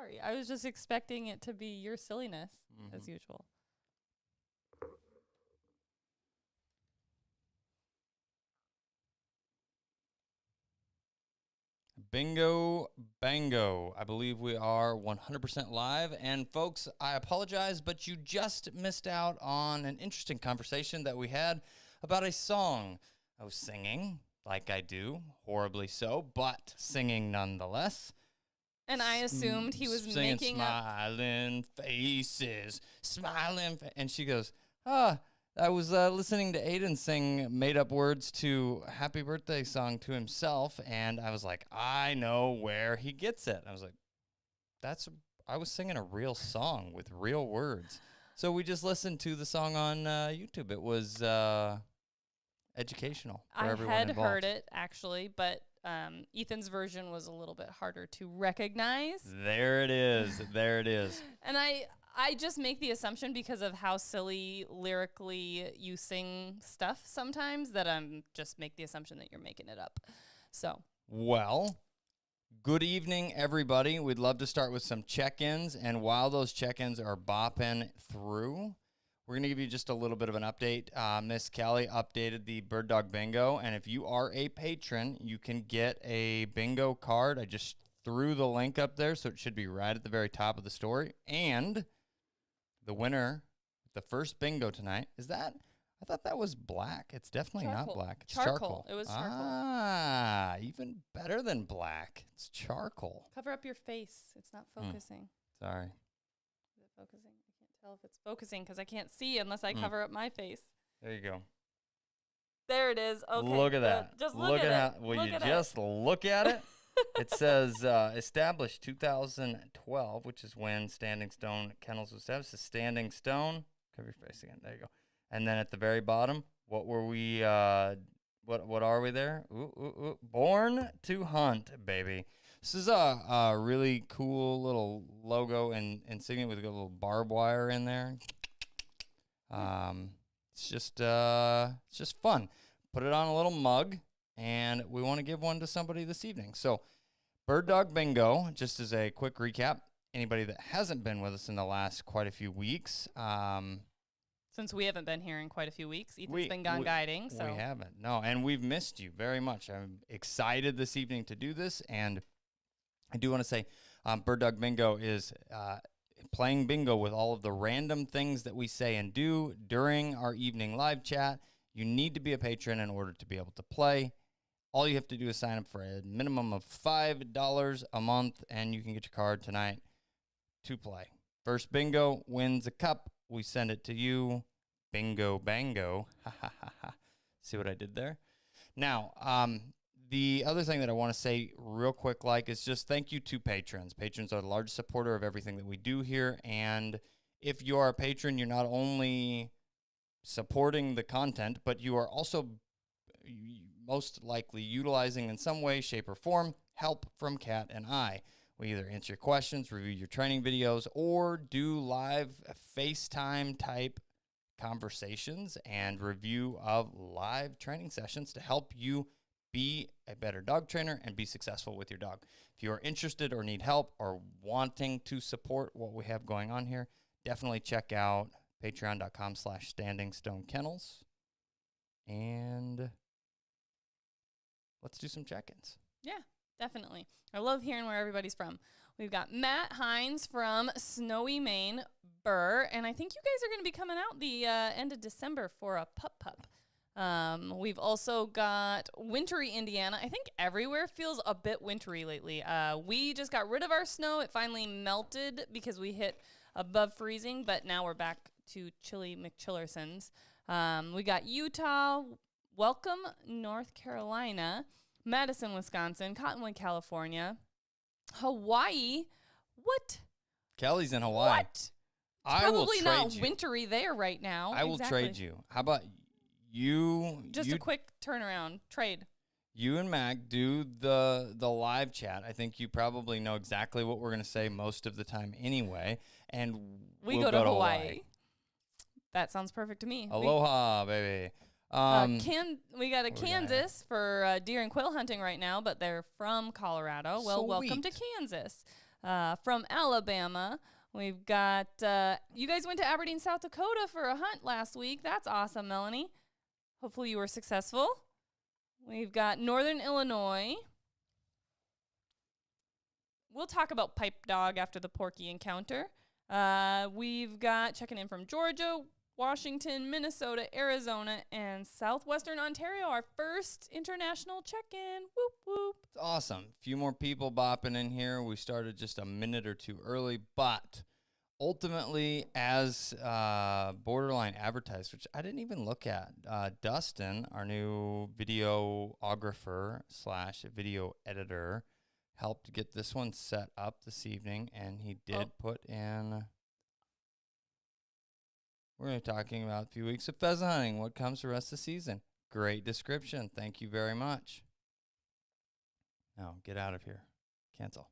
sorry. I was just expecting it to be your silliness as usual. Bingo, bango. I believe we are 100% live. And folks, I apologize, but you just missed out on an interesting conversation that we had about a song I was singing, like I do, horribly so, but singing nonetheless. And I assumed he was singing making smiling faces, smiling. And she goes, I was listening to Aiden sing made-up words to Happy Birthday song to himself, and I was like, I know where he gets it. I was like, I was singing a real song with real words. So we just listened to the song on YouTube. It was educational for everyone involved. I had heard it, actually, but Ethan's version was a little bit harder to recognize. There it is. There it is. And I just make the assumption because of how silly lyrically you sing stuff sometimes that I'm just make the assumption that you're making it up. So. Well, good evening, everybody. We'd love to start with some check-ins. And while those check-ins are bopping through, we're going to give you just a little bit of an update. Miss Kelly updated the Bird Dog Bingo. And if you are a patron, you can get a bingo card. I just threw the link up there, so it should be right at the very top of the story. And the winner, the first bingo tonight, is that? I thought that was black. It's definitely not black. It's charcoal. It was charcoal. Ah, even better than black. It's charcoal. Cover up your face. It's not focusing. Sorry. Is it focusing? I can't tell if it's focusing because I can't see unless I cover up my face. There you go. There it is. Okay. Look at that. Just look at it. Will you just look at it? It says established 2012, which is when Standing Stone Kennels was established. It's Standing Stone. Cover your face again. There you go. And then at the very bottom, what were we? What are we there? Born to hunt, baby. This is a really cool little logo and insignia with a little barbed wire in there. It's just fun. Put it on a little mug. And we want to give one to somebody this evening. So, Bird Dog Bingo, just as a quick recap, anybody that hasn't been with us in the last quite a few weeks. Since we haven't been here in quite a few weeks. Ethan's been gone guiding. So we haven't. No, and we've missed you very much. I'm excited this evening to do this. And I do want to say Bird Dog Bingo is playing bingo with all of the random things that we say and do during our evening live chat. You need to be a patron in order to be able to play. All you have to do is sign up for a minimum of $5 a month, and you can get your card tonight to play. First bingo wins a cup. We send it to you. Bingo, bango. Ha, ha, ha, ha. See what I did there? Now, the other thing that I want to say real quick, is just thank you to patrons. Patrons are the largest supporter of everything that we do here, and if you are a patron, you're not only supporting the content, but you are also most likely utilizing in some way, shape, or form help from Kat and I. We either answer your questions, review your training videos, or do live FaceTime type conversations and review of live training sessions to help you be a better dog trainer and be successful with your dog. If you are interested or need help or wanting to support what we have going on here, definitely check out patreon.com/standingstonekennels. And let's do some check-ins. Yeah, definitely. I love hearing where everybody's from. We've got Matt Hines from Snowy Maine, Burr, and I think you guys are going to be coming out the end of December for a pup. We've also got Wintry, Indiana. I think everywhere feels a bit wintry lately. We just got rid of our snow. It finally melted because we hit above freezing, but now we're back to chilly McChillersons. We got Utah, Welcome, North Carolina, Madison, Wisconsin, Cottonwood, California, Hawaii. What? Kelly's in Hawaii. What? It's probably not wintry there right now. I will trade you. How about you? Just a quick turnaround trade. You and Mac do the live chat. I think you probably know exactly what we're going to say most of the time anyway. And we'll go to Hawaii. That sounds perfect to me. Aloha, baby. We got a Kansas for deer and quail hunting right now, but they're from Colorado. Well, welcome to Kansas. from Alabama. We've got, you guys went to Aberdeen, South Dakota for a hunt last week. That's awesome, Melanie. Hopefully you were successful. We've got Northern Illinois. We'll talk about pipe dog after the Porky encounter. We've got checking in from Georgia, Washington, Minnesota, Arizona, and Southwestern Ontario, our first international check-in. Whoop, whoop. It's awesome. A few more people bopping in here. We started just a minute or two early, but ultimately, as Borderline advertised, which I didn't even look at, Dustin, our new videographer / video editor, helped get this one set up this evening, and he did put in... We're going to be talking about a few weeks of pheasant hunting, what comes the rest of the season. Great description. Thank you very much. Now, get out of here. Cancel.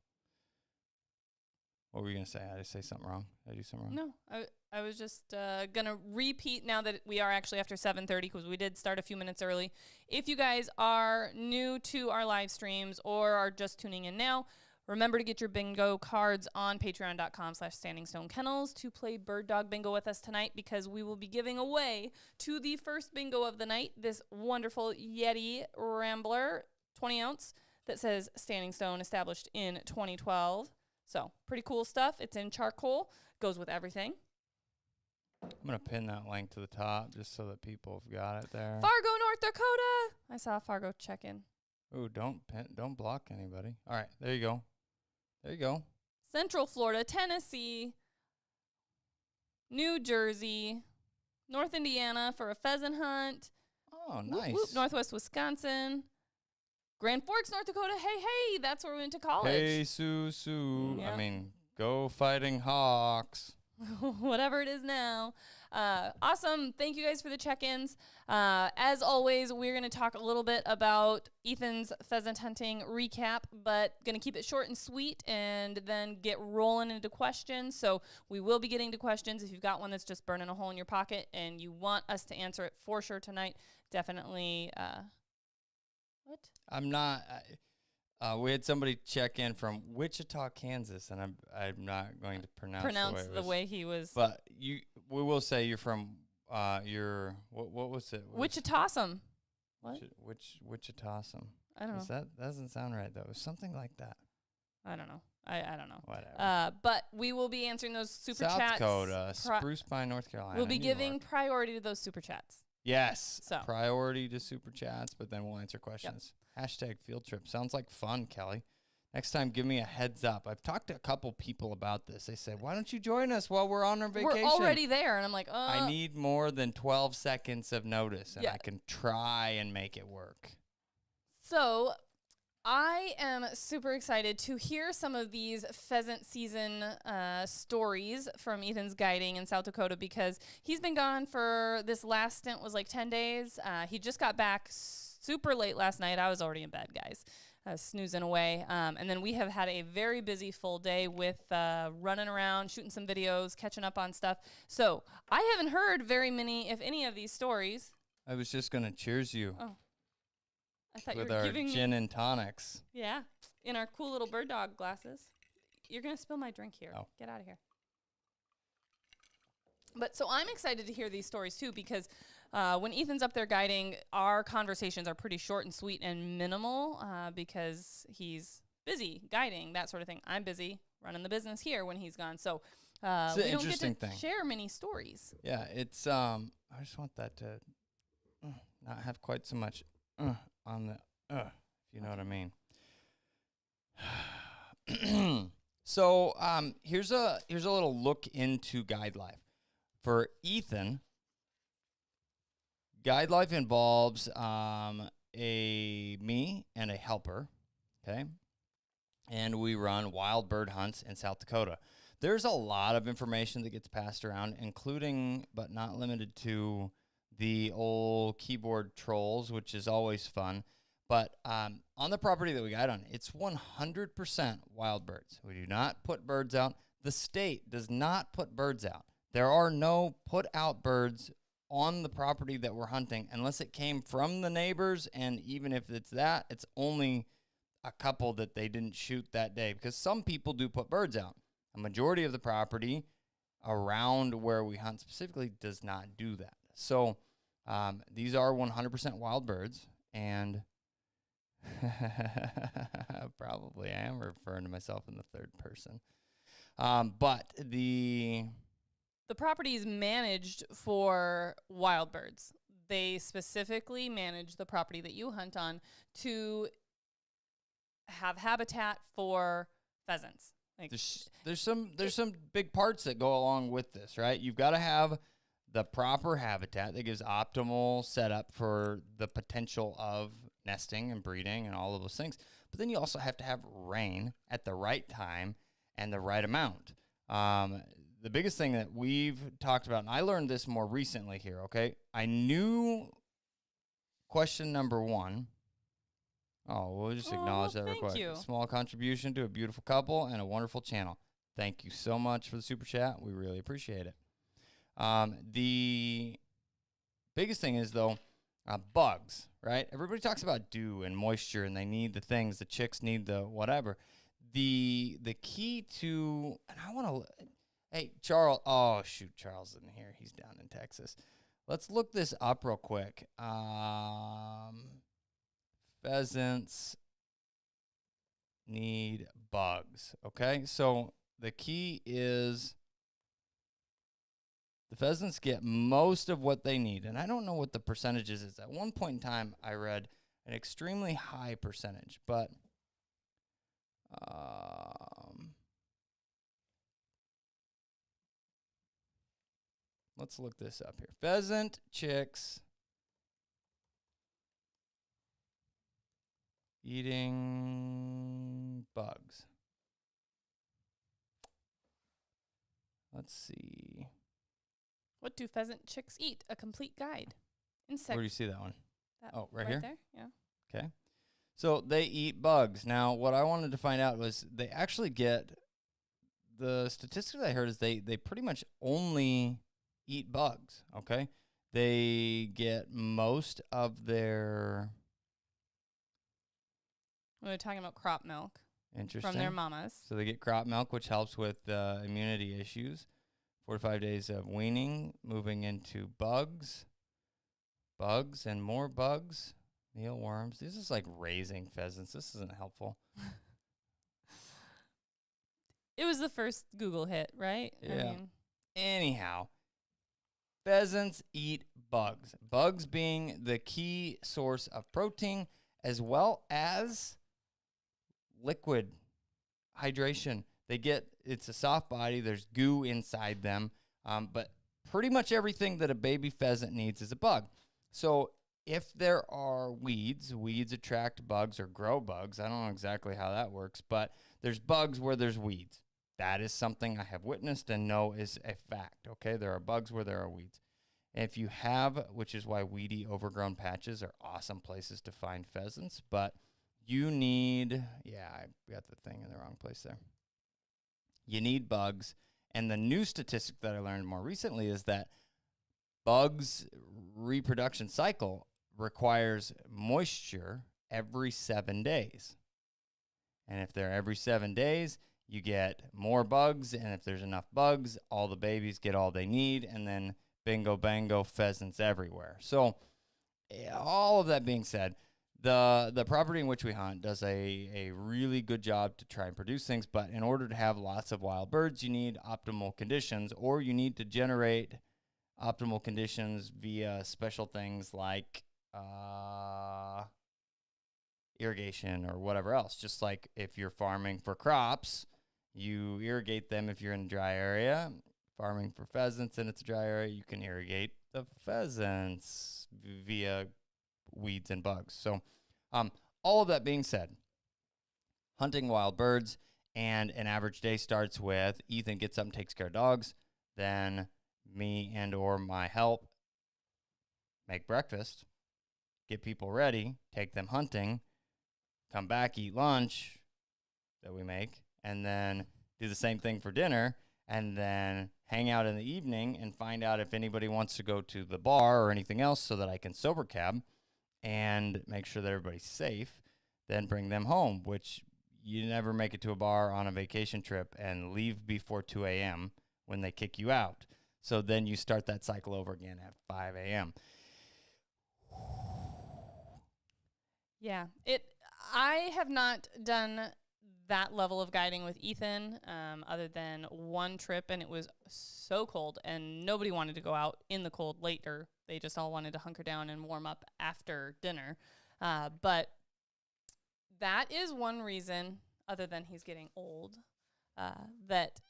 What were you going to say? Did I say something wrong? Did I do something wrong? No, I was just going to repeat now that we are actually after 7:30 because we did start a few minutes early. If you guys are new to our live streams or are just tuning in now, remember to get your bingo cards on patreon.com/Standing Stone Kennels to play Bird Dog Bingo with us tonight, because we will be giving away to the first bingo of the night this wonderful Yeti Rambler 20 ounce that says Standing Stone, established in 2012. So pretty cool stuff. It's in charcoal, goes with everything. I'm going to pin that link to the top just so that people have got it there. Fargo, North Dakota. I saw Fargo check in. Ooh, don't block anybody. All right, there you go. There you go. Central Florida, Tennessee, New Jersey, North Indiana for a pheasant hunt. Oh, nice. Whoop, whoop. Northwest Wisconsin, Grand Forks, North Dakota. Hey, that's where we went to college. Hey, Sue. Yeah. I mean, go Fighting Hawks. Whatever it is now. Awesome. Thank you guys for the check-ins. As always, we're going to talk a little bit about Ethan's pheasant hunting recap, but going to keep it short and sweet and then get rolling into questions. So we will be getting to questions. If you've got one that's just burning a hole in your pocket and you want us to answer it for sure tonight, definitely. What? I'm not... we had somebody check in from Wichita, Kansas, and I'm not going to pronounce the way he was. But we will say you're from what was it? Wichitassum. What? Wichitassum. I don't know. That doesn't sound right though. It was something like that. I don't know. I don't know. Whatever. But we will be answering those super South chats. South Dakota, Spruce Pine, North Carolina. We'll be giving priority to those super chats. Yes. So. Priority to super chats, but then we'll answer questions. Yep. # field trip. Sounds like fun, Kelly. Next time, give me a heads up. I've talked to a couple people about this. They said, why don't you join us while we're on our vacation? We're already there. And I'm like, I need more than 12 seconds of notice, and I can try and make it work. So I am super excited to hear some of these pheasant season stories from Ethan's guiding in South Dakota, because he's been gone for this last stint was like 10 days. He just got back super late last night. I was already in bed, guys. Snoozing away. And then we have had a very busy full day with running around, shooting some videos, catching up on stuff. So I haven't heard very many, if any, of these stories. I was just going to cheers you. Oh. I thought with you were our giving gin and tonics. Yeah, in our cool little bird dog glasses. You're going to spill my drink here. Oh. Get out of here. But so I'm excited to hear these stories too, because when Ethan's up there guiding, our conversations are pretty short and sweet and minimal because he's busy guiding, that sort of thing. I'm busy running the business here when he's gone. So we don't get to share many stories. Yeah, it's I just want that to not have quite so much on the if you know what I mean. So here's a little look into guide life. For Ethan, guide life involves me and a helper, okay? And we run wild bird hunts in South Dakota. There's a lot of information that gets passed around, including but not limited to the old keyboard trolls, which is always fun. But on the property that we guide on, it's 100% wild birds. We do not put birds out. The state does not put birds out. There are no put-out birds on the property that we're hunting unless it came from the neighbors, and even if it's that, it's only a couple that they didn't shoot that day, because some people do put birds out. A majority of the property around where we hunt specifically does not do that. So these are 100% wild birds, and probably I am referring to myself in the third person. But the property is managed for wild birds. They specifically manage the property that you hunt on to have habitat for pheasants. Like there's some big parts that go along with this, right? You've got to have the proper habitat that gives optimal setup for the potential of nesting and breeding and all of those things. But then you also have to have rain at the right time and the right amount. The biggest thing that we've talked about, and I learned this more recently here, okay? I knew question number one. Oh, we'll just acknowledge that real quick. Thank you. Small contribution to a beautiful couple and a wonderful channel. Thank you so much for the super chat. We really appreciate it. The biggest thing is, though, bugs, right? Everybody talks about dew and moisture, and they need the things. The chicks need the whatever. The key to, and I want to, hey, Charles. Oh, shoot, Charles isn't here. He's down in Texas. Let's look this up real quick. Pheasants need bugs, okay? So the key is the pheasants get most of what they need, and I don't know what the percentages is. At one point in time, I read an extremely high percentage, but let's look this up here. Pheasant chicks eating bugs. Let's see. What do pheasant chicks eat? A complete guide. Insect. Where do you see that one? Oh, right here? There, yeah. Okay. So they eat bugs. Now, what I wanted to find out was they actually get, the statistics I heard is they pretty much only eat bugs, okay? They get most of their... We're talking about crop milk. Interesting. From their mamas. So they get crop milk, which helps with immunity issues. 4 to 5 days of weaning, moving into bugs and more bugs, mealworms. This is like raising pheasants. This isn't helpful. It was the first Google hit, right? Yeah. I mean. Anyhow, pheasants eat bugs. Bugs being the key source of protein, as well as liquid hydration. They get, it's a soft body, there's goo inside them, but pretty much everything that a baby pheasant needs is a bug. So if there are weeds attract bugs or grow bugs. I don't know exactly how that works, but there's bugs where there's weeds. That is something I have witnessed and know is a fact, okay? There are bugs where there are weeds. And if you have, which is why weedy, overgrown patches are awesome places to find pheasants, but you need, yeah, I got the thing in the wrong place there. You need bugs. And the new statistic that I learned more recently is that bugs' reproduction cycle requires moisture every 7 days. And if they're every 7 days, you get more bugs. And if there's enough bugs, all the babies get all they need. And then bingo, bango, pheasants everywhere. So all of that being said, the property in which we hunt does a really good job to try and produce things, but in order to have lots of wild birds, you need optimal conditions, or you need to generate optimal conditions via special things like irrigation or whatever else. Just like if you're farming for crops, you irrigate them if you're in a dry area. Farming for pheasants and it's a dry area, you can irrigate the pheasants via weeds and bugs. So all of that being said, hunting wild birds, and an average day starts with Ethan gets up and takes care of dogs, then me and or my help make breakfast, get people ready, take them hunting, come back, eat lunch that we make, and then do the same thing for dinner, and then hang out in the evening and find out if anybody wants to go to the bar or anything else so that I can sober cab and make sure that everybody's safe. then bring them home, which you never make it to a bar on a vacation trip and leave before 2 a.m. when they kick you out. So then you start that cycle over again at 5 a.m. Yeah, I have not done that level of guiding with Ethan, other than one trip, and it was so cold, and nobody wanted to go out in the cold later. They just all wanted to hunker down and warm up after dinner. But that is one reason, other than he's getting old, that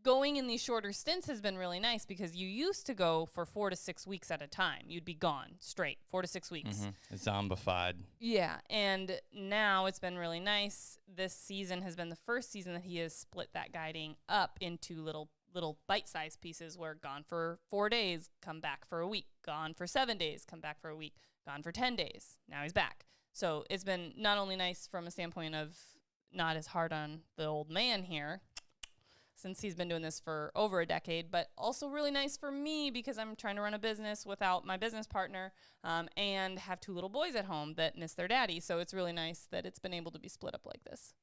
going in these shorter stints has been really nice, because you used to go for 4 to 6 weeks at a time. You'd be gone straight 4 to 6 weeks. Mm-hmm. Zombified. Yeah, and now it's been really nice. This season has been the first season that he has split that guiding up into little bite-sized pieces, where gone for 4 days, come back for a week, gone for 7 days, come back for a week, gone for 10 days. Now he's back. So it's been not only nice from a standpoint of not as hard on the old man here, since he's been doing this for over a decade, but also really nice for me, because I'm trying to run a business without my business partner, and have 2 little boys at home that miss their daddy. So it's really nice that it's been able to be split up like this.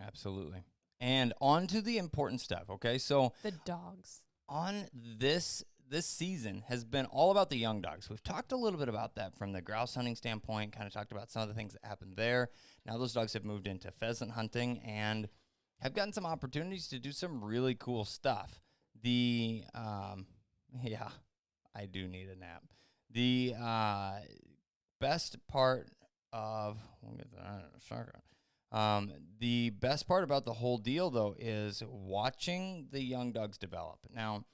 Absolutely. And on to the important stuff, okay? So the dogs. On this season has been all about the young dogs. We've talked a little bit about that from the grouse hunting standpoint, kind of talked about some of the things that happened there. Now those dogs have moved into pheasant hunting and have gotten some opportunities to do some really cool stuff. Yeah, I do need a nap. The best part of, we'll get that in a second. The best part about the whole deal, though, is watching the young dogs develop. Now,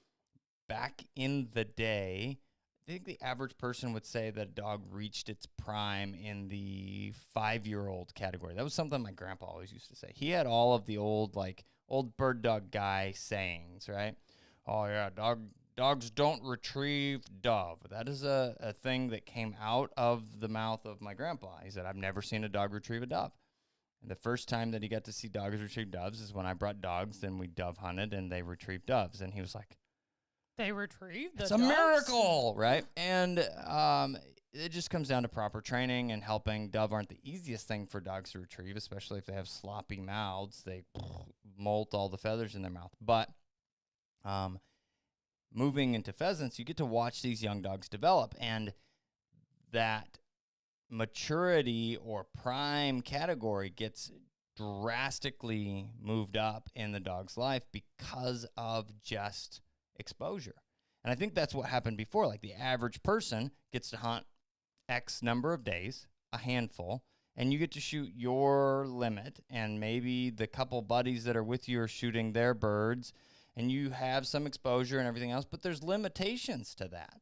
back in the day, I think the average person would say that a dog reached its prime in the 5-year-old category. That was something my grandpa always used to say. He had all of the old bird dog guy sayings, right? Oh, yeah, dogs don't retrieve dove. That is a thing that came out of the mouth of my grandpa. He said, I've never seen a dog retrieve a dove. And the first time that he got to see dogs retrieve doves is when I brought dogs and we dove hunted and they retrieved doves. And he was like, they retrieved the it's doves? a miracle, right? And it just comes down to proper training and helping. Dove aren't the easiest thing for dogs to retrieve, especially if they have sloppy mouths. They molt all the feathers in their mouth. But moving into pheasants, you get to watch these young dogs develop. And that maturity or prime category gets drastically moved up in the dog's life because of just exposure. And I think that's what happened before. Like the average person gets to hunt X number of days, a handful, and you get to shoot your limit, and maybe the couple buddies that are with you are shooting their birds, and you have some exposure and everything else, but there's limitations to that.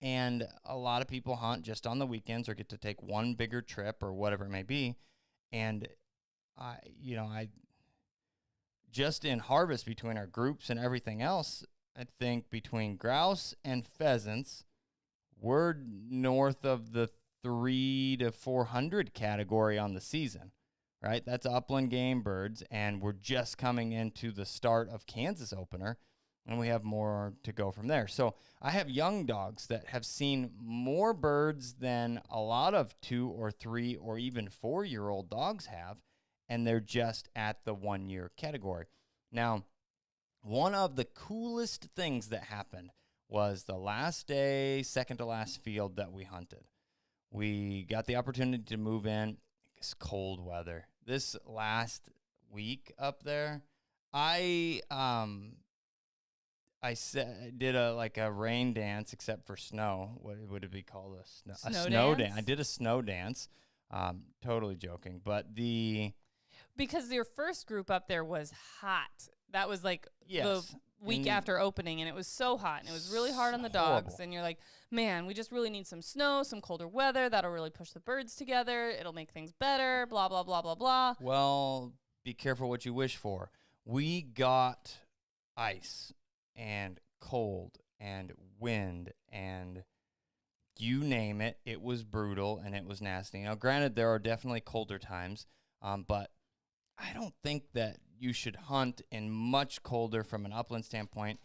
And a lot of people hunt just on the weekends or get to take one bigger trip or whatever it may be. And I just in harvest between our groups and everything else, I think between grouse and pheasants, we're north of the 300 to 400 category on the season, right? That's upland game birds, and we're just coming into the start of Kansas opener, and we have more to go from there. So I have young dogs that have seen more birds than a lot of 2 or 3 or even 4-year-old dogs have, and they're just at the 1-year category. Now, one of the coolest things that happened was the last day, second to last field that we hunted. We got the opportunity to move in. It's cold weather. This last week up there, I did a rain dance, except for snow. What would it be called? A snow dance. I did a snow dance. Totally joking, but because your first group up there was hot. That was the week after opening, and it was so hot, and it was really hard on the dogs. Horrible. And you're like, man, we just really need some snow, some colder weather. That'll really push the birds together. It'll make things better, blah, blah, blah, blah, blah. Well, be careful what you wish for. We got ice and cold and wind and you name it. It was brutal and it was nasty. Now, granted, there are definitely colder times, but I don't think that you should hunt in much colder from an upland standpoint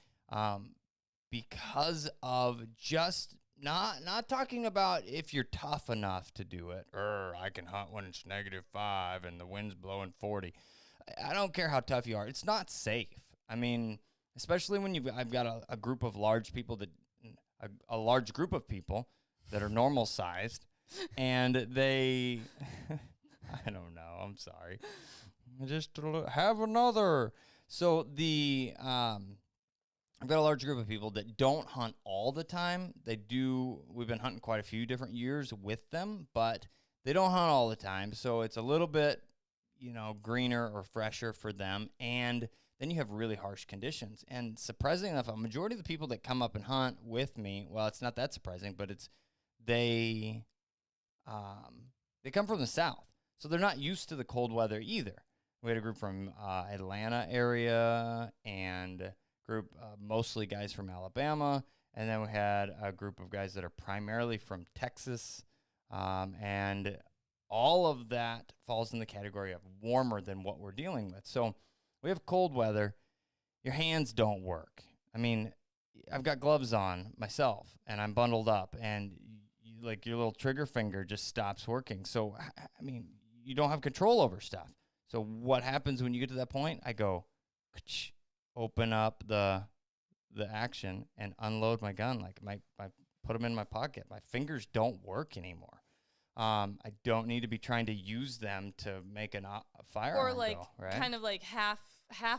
because of just not talking about if you're tough enough to do it. I can hunt when it's -5 and the wind's blowing 40. I don't care how tough you are. It's not safe. I mean, especially when I've got a group of large people a large group of people that are normal sized, and they, I don't know. I'm sorry. Just have another. So I've got a large group of people that don't hunt all the time. We've been hunting quite a few different years with them, but they don't hunt all the time. So it's a little bit, greener or fresher for them. And then you have really harsh conditions. And surprisingly enough, a majority of the people that come up and hunt with me, well, it's not that surprising, but they come from the South. So they're not used to the cold weather either. We had a group from Atlanta area and group mostly guys from Alabama, and then we had a group of guys that are primarily from Texas, and all of that falls in the category of warmer than what we're dealing with. So we have cold weather. Your hands don't work. I mean, I've got gloves on myself, and I'm bundled up, and your little trigger finger just stops working. So, I mean, you don't have control over stuff. So what happens when you get to that point? I go, open up the action and unload my gun. I put them in my pocket. My fingers don't work anymore. I don't need to be trying to use them to make a firearm go, right? Kind of like half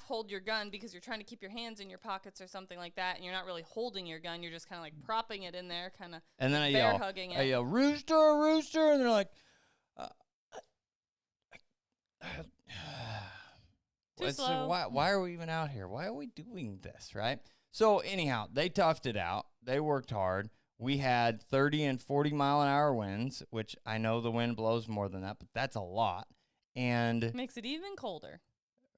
hold your gun because you're trying to keep your hands in your pockets or something like that, and you're not really holding your gun. You're just kind of like propping it in there, kind of and then hugging it. I yell, rooster, rooster, and they're like, Too slow. So why are we even out here? Why are we doing this, right? So anyhow, they toughed it out. They worked hard. We had 30 and 40-mile-an-hour winds, which I know the wind blows more than that, but that's a lot. And makes it even colder.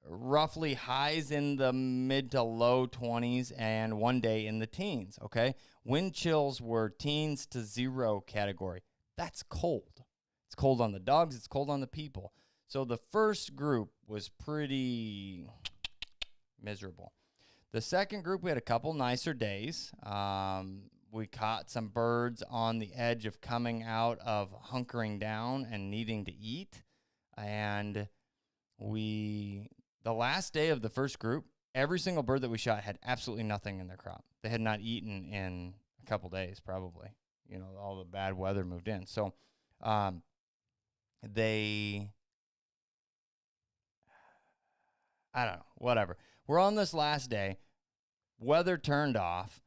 Roughly highs in the mid to low 20s and one day in the teens, okay? Wind chills were teens to 0 category. That's cold. It's cold on the dogs. It's cold on the people. So the first group was pretty miserable. The second group, we had a couple nicer days. We caught some birds on the edge of coming out of hunkering down and needing to eat. And the last day of the first group, every single bird that we shot had absolutely nothing in their crop. They had not eaten in a couple days, probably. All the bad weather moved in. So I don't know, whatever. We're on this last day. Weather turned off.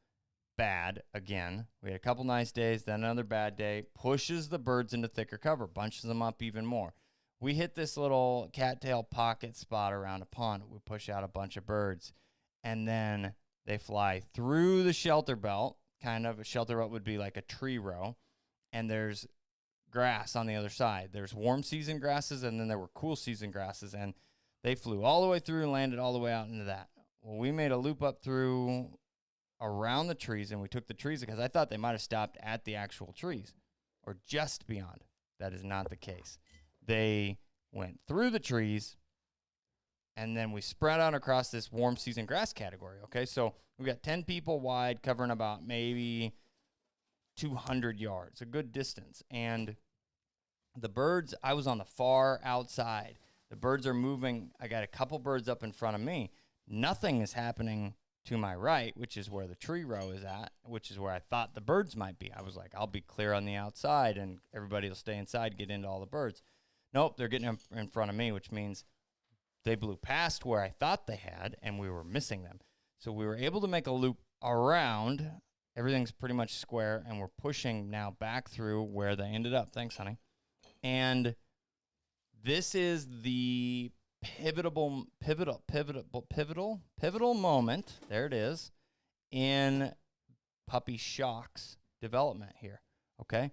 Bad again. We had a couple nice days, then another bad day. Pushes the birds into thicker cover, bunches them up even more. We hit this little cattail pocket spot around a pond. We push out a bunch of birds, and then they fly through the shelter belt. Kind of a shelter belt would be like a tree row, and there's grass on the other side. There's warm season grasses, and then there were cool season grasses, and they flew all the way through and landed all the way out into that. Well, we made a loop up through around the trees, and we took the trees because I thought they might have stopped at the actual trees or just beyond. That is not the case. They went through the trees, and then we spread out across this warm season grass category, okay? So we got 10 people wide covering about maybe 200 yards, a good distance. And the birds, I was on the far outside. The birds are moving. I got a couple birds up in front of me. Nothing is happening to my right, which is where the tree row is at, which is where I thought the birds might be. I was like, I'll be clear on the outside, and everybody will stay inside, get into all the birds. Nope, they're getting in front of me, which means they blew past where I thought they had, and we were missing them. So we were able to make a loop around. Everything's pretty much square, and we're pushing now back through where they ended up. Thanks, honey. And this is the pivotal moment. There it is in Puppy Shock's development here. Okay,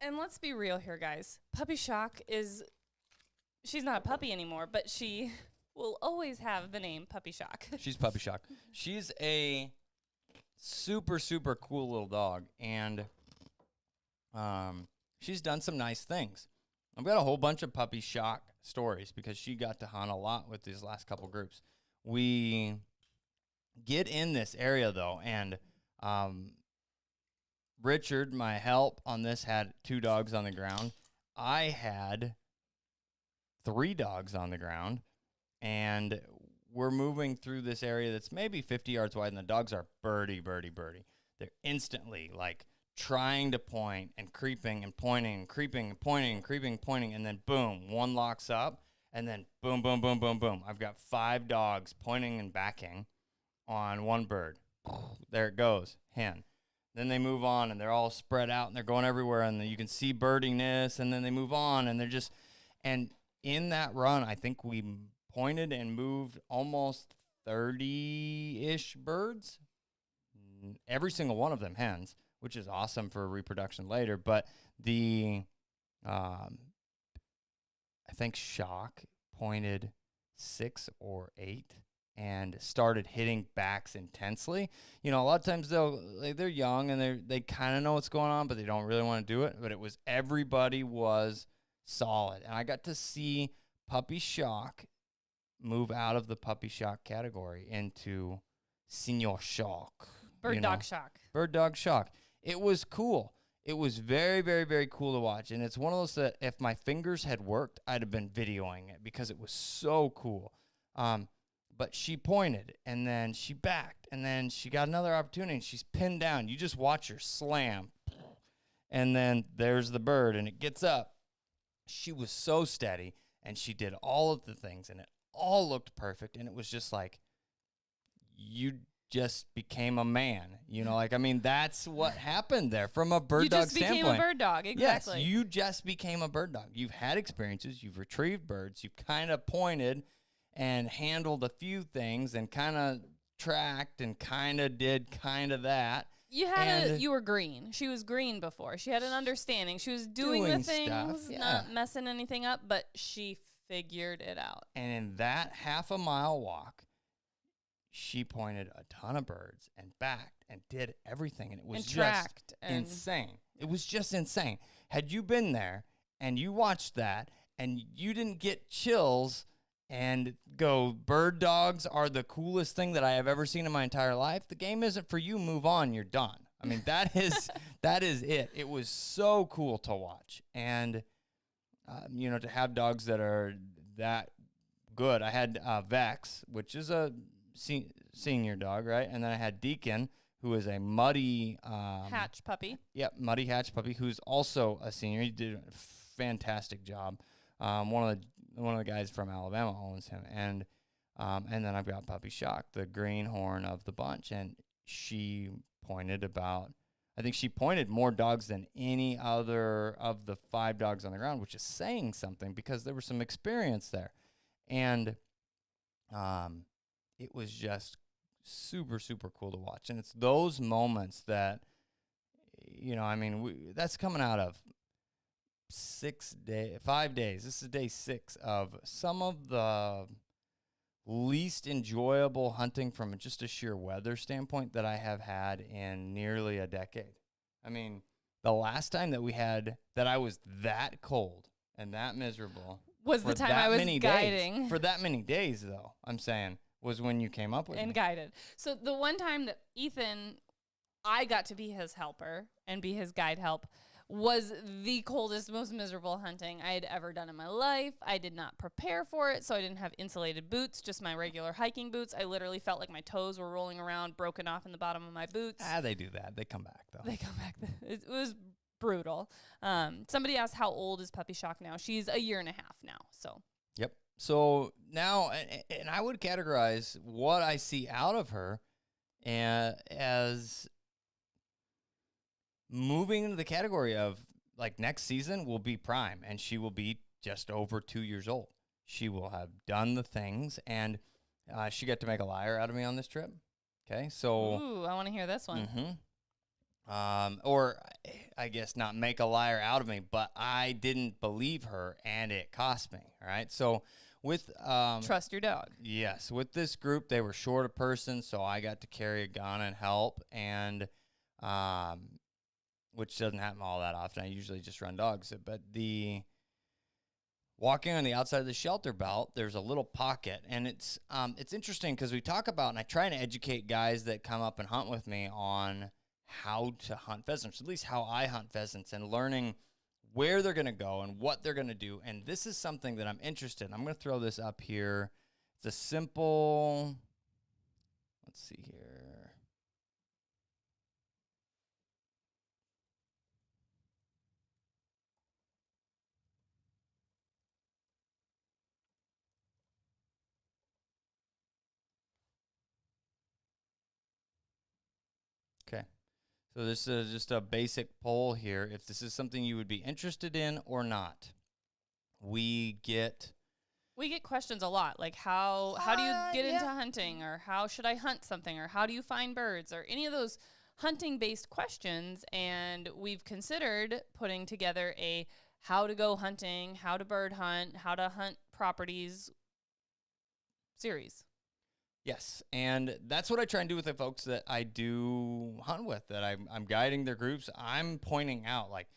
and let's be real here, guys. Puppy Shock she's not a puppy anymore, but she will always have the name Puppy Shock. She's Puppy Shock. She's a super, super cool little dog, and she's done some nice things. I've got a whole bunch of Puppy Shock stories because she got to hunt a lot with these last couple groups. We get in this area, though, and Richard, my help on this, had 2 dogs on the ground. I had 3 dogs on the ground, and we're moving through this area that's maybe 50 yards wide, and the dogs are birdie. They're instantly like trying to point and creeping and pointing and creeping and pointing and creeping and pointing, and then boom, one locks up, and then boom, boom, boom, boom, boom. I've got 5 dogs pointing and backing on one bird. There it goes, hen. Then they move on, and they're all spread out, and they're going everywhere, and you can see birdiness, and then they move on, and they're just, and in that run, I think we pointed and moved almost 30-ish birds, every single one of them hens, which is awesome for reproduction later. But I think Shock pointed 6 or 8 and started hitting backs intensely. You know, a lot of times they're young and they kind of know what's going on, but they don't really want to do it. But everybody was solid, and I got to see Puppy Shock move out of the Puppy Shock category into Senior Shock. Bird dog shock. Bird dog shock. It was cool. It was very, very, very cool to watch. And it's one of those that if my fingers had worked, I'd have been videoing it because it was so cool. But she pointed, and then she backed, and then she got another opportunity, and she's pinned down. You just watch her slam. And then there's the bird, and it gets up. She was so steady, and she did all of the things, and it all looked perfect. And it was just like, you just became a man, you know, like, I mean, that's what happened there from a bird dog standpoint. You just became a bird dog, exactly. Yes, you just became a bird dog. You've had experiences, you've retrieved birds, you've kind of pointed and handled a few things and kind of tracked and kind of did kind of that. You were green. She was green before. She had an understanding. She was doing the things, stuff, yeah. Not messing anything up, but she figured it out. And in that half-a-mile walk, she pointed a ton of birds and backed and did everything, and it was just insane. It was just insane. Had you been there and you watched that and you didn't get chills and go, bird dogs are the coolest thing that I have ever seen in my entire life, the game isn't for you. Move on. You're done. I mean, that is it. It was so cool to watch. And, you know, to have dogs that are that good. I had Vex, which is a senior dog, right? And then I had Deacon, who is a muddy hatch puppy. Yep, muddy hatch puppy, who's also a senior. He did a fantastic job. One of the guys from Alabama owns him, and then I've got Puppy Shock, the greenhorn of the bunch, and she pointed I think she pointed more dogs than any other of the 5 dogs on the ground, which is saying something because there was some experience there, and it was just super, super cool to watch. And it's those moments that, you know, I mean, that's coming out of 5 days. This is day 6 of some of the least enjoyable hunting from just a sheer weather standpoint that I have had in nearly a decade. I mean, the last time that I was that cold and that miserable was the time I was guiding. For that many days, though, I'm saying, was when you came up with and me. Guided. So the one time that I got to be his helper and be his guide help, was the coldest, most miserable hunting I had ever done in my life. I did not prepare for it, so I didn't have insulated boots, just my regular hiking boots. I literally felt like my toes were rolling around, broken off in the bottom of my boots. They do that. They come back, though. They come back. It was brutal. Somebody asked, how old is Puppy Shock now? She's a year and a half now, so. Yep. So now, and I would categorize what I see out of her as moving into the category of, like, next season will be prime, and she will be just over 2 years old. She will have done the things, and she got to make a liar out of me on this trip. Okay, so. Ooh, I want to hear this one. Or I guess not make a liar out of me, but I didn't believe her, and it cost me. All right, so with trust your dog. Yes, with this group, they were short a person, so I got to carry a gun and help, and which doesn't happen all that often. I usually just run dogs, but walking on the outside of the shelter belt, there's a little pocket, and it's interesting because we talk about, and I try to educate guys that come up and hunt with me on how to hunt pheasants, at least how I hunt pheasants, and learning where they're going to go and what they're going to do. And this is something that I'm interested in. I'm going to throw this up here. It's a simple, let's see here. Okay. So this is just a basic poll here. If this is something you would be interested in or not. We get questions a lot, like how do you get into hunting, or how should I hunt something, or how do you find birds, or any of those hunting-based questions. And we've considered putting together a how to go hunting, how to bird hunt, how to hunt properties series. Yes, and that's what I try and do with the folks that I do hunt with, that I'm guiding their groups. I'm pointing out, like,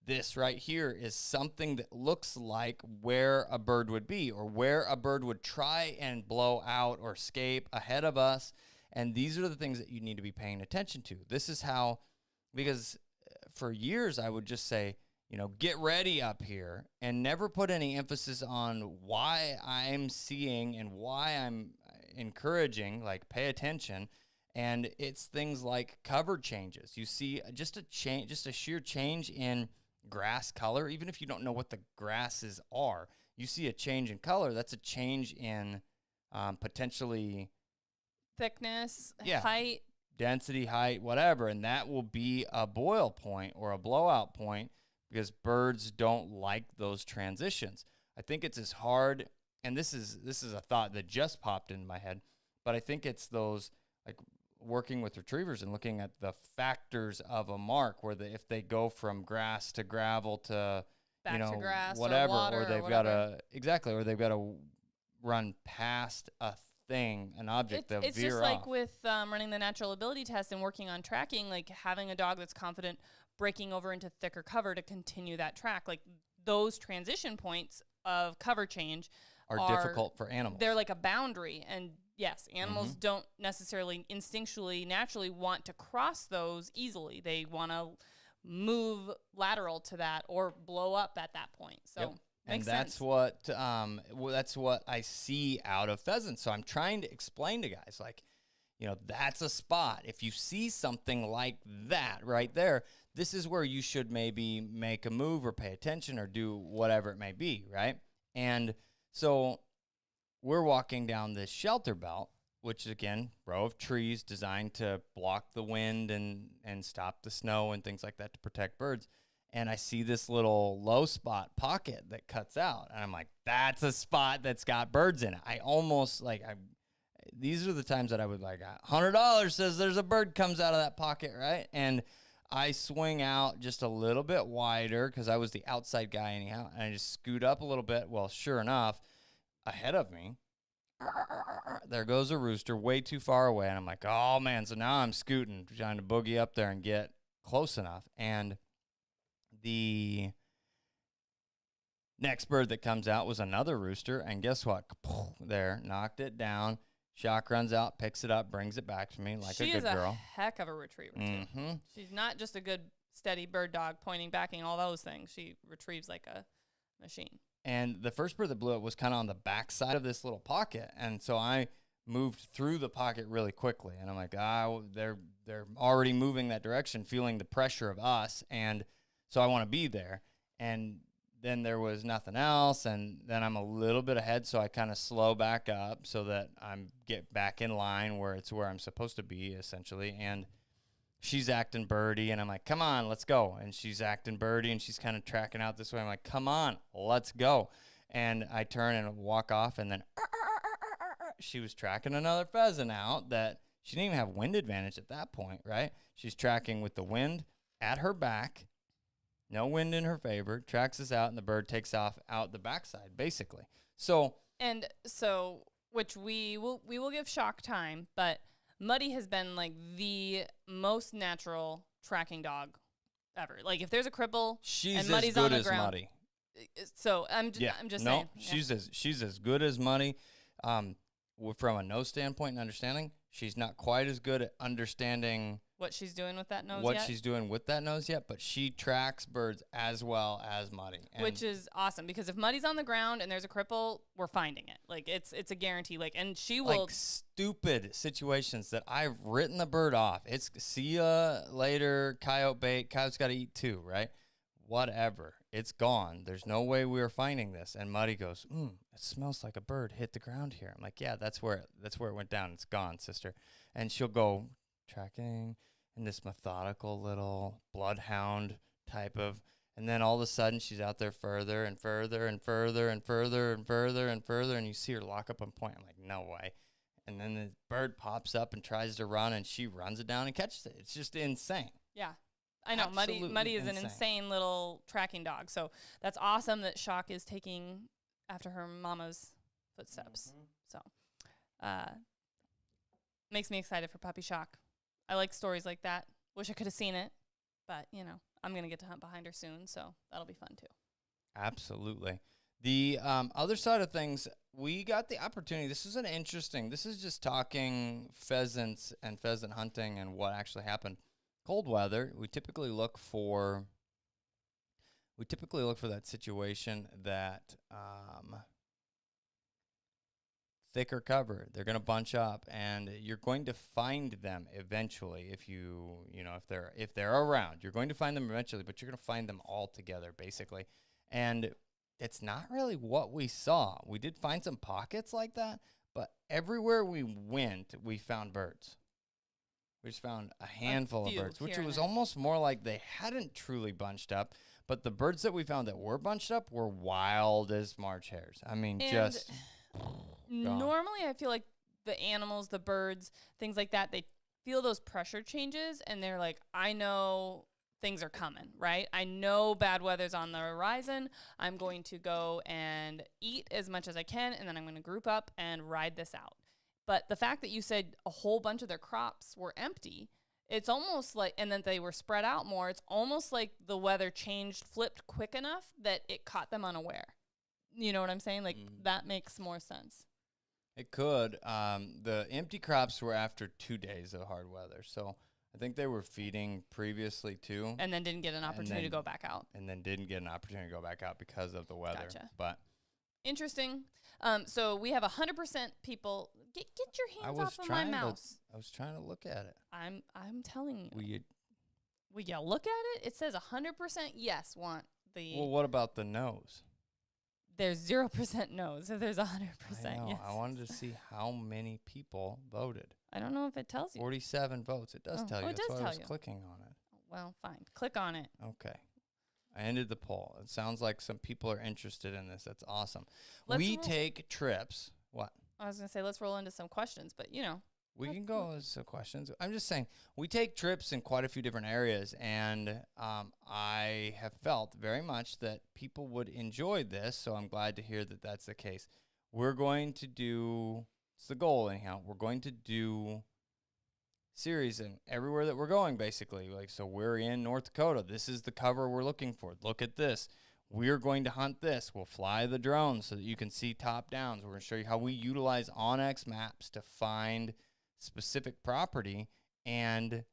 this right here is something that looks like where a bird would be, or where a bird would try and blow out or escape ahead of us. And these are the things that you need to be paying attention to. This is how, because for years I would just say, get ready up here, and never put any emphasis on why I'm seeing and why I'm encouraging, like, pay attention. And it's things like cover changes. You see just a sheer change in grass color. Even if you don't know what the grasses are, you see a change in color. That's a change in potentially thickness, yeah, height, density, height, whatever. And that will be a boil point or a blowout point, because birds don't like those transitions. I think it's as hard, and this is a thought that just popped in my head, but I think it's those, like, working with retrievers and looking at the factors of a mark, where if they go from grass to gravel to back to grass, whatever, or water, or they've got to run past a thing, an object, that it's veer just off. like with running the natural ability test and working on tracking, like having a dog that's confident breaking over into thicker cover to continue that track. Like, those transition points of cover change are difficult for animals. They're like a boundary, and yes, animals don't necessarily instinctually, naturally want to cross those easily. They want to move lateral to that or blow up at that point. So, yep. Makes and that's sense. That's what I see out of pheasants. So I'm trying to explain to guys, like, that's a spot. If you see something like that right there, this is where you should maybe make a move or pay attention or do whatever it may be, right? And so we're walking down this shelter belt, which is, again, row of trees designed to block the wind and stop the snow and things like that to protect birds. And I see this little low spot pocket that cuts out. And I'm like, that's a spot that's got birds in it. I almost, like, these are the times that I would, like, $100 says there's a bird comes out of that pocket, right? And I swing out just a little bit wider, because I was the outside guy anyhow. And I just scoot up a little bit. Well, sure enough, ahead of me, there goes a rooster way too far away. And I'm like, oh, man. So now I'm scooting, trying to boogie up there and get close enough. And the next bird that comes out was another rooster. And guess what? There, knocked it down. Shock runs out, picks it up, brings it back to me like a good girl. She is a heck of a retriever, too. She's not just a good, steady bird dog pointing, backing, all those things. She retrieves like a machine. And the first bird that blew up was kind of on the backside of this little pocket. And so I moved through the pocket really quickly. And I'm like, they're already moving that direction, feeling the pressure of us. And so I want to be there. And then there was nothing else, and then I'm a little bit ahead, so I kind of slow back up so that I'm get back in line where I'm supposed to be, essentially. And she's acting birdie, and I'm like, come on, let's go. And she's acting birdie, and she's kind of tracking out this way. I'm like, come on, let's go. And I turn and walk off, and then she was tracking another pheasant out that she didn't even have wind advantage at that point, right? She's tracking with the wind at her back. No wind in her favor, tracks us out, and the bird takes off out the backside, basically. So, which we will give Shock time, but Muddy has been like the most natural tracking dog ever. Like, if there's a cripple, she's and Muddy's as good on the as ground, Muddy. So I'm just saying. She's as good as Muddy. From a nose standpoint and understanding, She's not quite as good at understanding what she's doing with that nose what yet? she's doing with that nose yet, but she tracks birds as well as Muddy. Which is awesome, because if Muddy's on the ground and there's a cripple, we're finding it. Like, it's a guarantee. Like, and she will. Like stupid situations that I've written the bird off. It's see ya later, coyote bait. Coyote's got to eat too, right? Whatever. It's gone. There's no way we are finding this. And Muddy goes, it smells like a bird hit the ground here. I'm like, yeah, that's where it went down. It's gone, sister. And she'll go tracking in this methodical little bloodhound type of, and then all of a sudden she's out there further and further and further and further and further and further, and you see her lock up and point. I'm like, no way. And then the bird pops up and tries to run, and she runs it down and catches it. It's just insane. Yeah. I know. Muddy is an insane little tracking dog. So that's awesome that Shock is taking after her mama's footsteps. So makes me excited for Puppy Shock. I like stories like that. Wish I could have seen it, but, I'm going to get to hunt behind her soon, so that'll be fun too. Absolutely. The other side of things, we got the opportunity. This is just talking pheasants and pheasant hunting and what actually happened. Cold weather, we typically look for that situation that thicker cover. They're going to bunch up, and you're going to find them eventually if they're around. You're going to find them eventually, but you're going to find them all together basically. And it's not really what we saw. We did find some pockets like that, but everywhere we went, we found birds. We just found a handful of birds, which was almost more like they hadn't truly bunched up. But the birds that we found that were bunched up were wild as March hares. I mean, just normally I feel like the animals, the birds, things like that, they feel those pressure changes, and they're like, I know things are coming, right? I know bad weather's on the horizon. I'm going to go and eat as much as I can, and then I'm going to group up and ride this out. But the fact that you said a whole bunch of their crops were empty, it's almost like, and then they were spread out more, it's almost like the weather flipped quick enough that it caught them unaware. You know what I'm saying? Like, that makes more sense. It could. The empty crops were after 2 days of hard weather. So I think they were feeding previously too. And then didn't get an opportunity to go back out. And then didn't get an opportunity to go back out because of the weather. Gotcha. But interesting. So we have 100% people. Get your hands off of my mouse. I was trying to look at it. I'm telling you. Will you look at it? It says 100% yes want the. Well, what about the no's? There's 0% no's. So there's 100% yes. I wanted to see how many people voted. I don't know if it tells you. 47 votes. It does tell you. It That's does why tell I was you. clicking on it. Well, fine. Click on it. Okay. I ended the poll. It sounds like some people are interested in this. That's awesome. We take trips. What? I was going to say, let's roll into some questions, but We can go with some questions. I'm just saying, we take trips in quite a few different areas, and I have felt very much that people would enjoy this, so I'm glad to hear that that's the case. We're going to do, it's the goal anyhow, we're going to do series in everywhere that we're going, basically. Like, so we're in North Dakota. This is the cover we're looking for. Look at this. We're going to hunt this. We'll fly the drone so that you can see top downs. We're going to show you how we utilize onX maps to find specific property and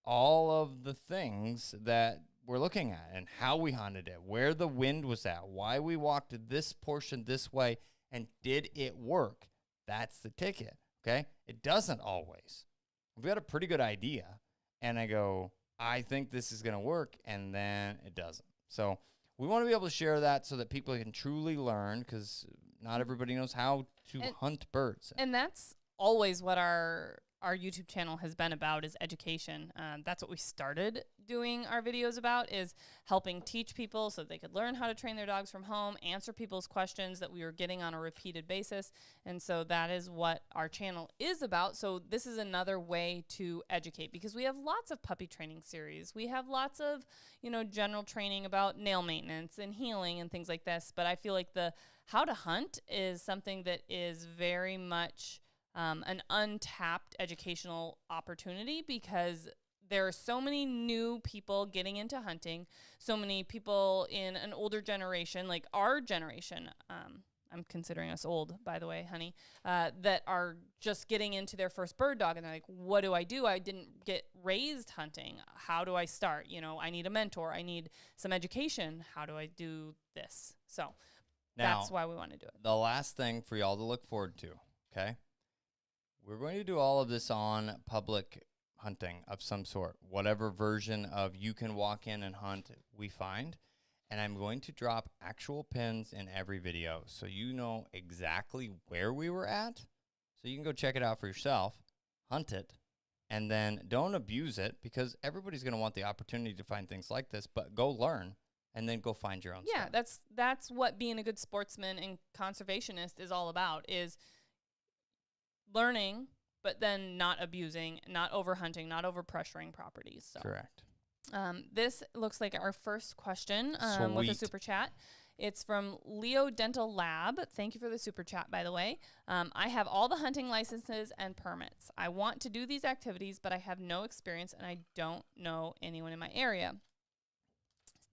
all of the things that we're looking at and how we hunted it, where the wind was at, why we walked this portion this way, and did it work? That's the ticket, okay? It doesn't always. We've got a pretty good idea, and I go, I think this is going to work, and then it doesn't. So we want to be able to share that so that people can truly learn, because not everybody knows how to hunt birds. And that's always what our YouTube channel has been about, is education. That's what we started doing our videos about, is helping teach people so they could learn how to train their dogs from home, answer people's questions that we were getting on a repeated basis. And so that is what our channel is about. So this is another way to educate, because we have lots of puppy training series. We have lots of, general training about nail maintenance and healing and things like this. But I feel like the how to hunt is something that is very much an untapped educational opportunity, because there are so many new people getting into hunting, so many people in an older generation, like our generation. I'm considering us old, by the way, honey, that are just getting into their first bird dog. And they're like, what do? I didn't get raised hunting. How do I start? I need a mentor. I need some education. How do I do this? So Now, that's why we want to do it. The last thing for y'all to look forward to, okay? We're going to do all of this on public hunting of some sort, whatever version of you can walk in and hunt we find. And I'm going to drop actual pins in every video so you know exactly where we were at. So you can go check it out for yourself, hunt it, and then don't abuse it, because everybody's going to want the opportunity to find things like this, but go learn and then go find your own stuff. That's what being a good sportsman and conservationist is all about, is learning, but then not abusing, not over hunting, not over pressuring properties. So. Correct. This looks like our first question with a super chat. It's from Leo Dental Lab. Thank you for the super chat, by the way. I have all the hunting licenses and permits. I want to do these activities, but I have no experience and I don't know anyone in my area.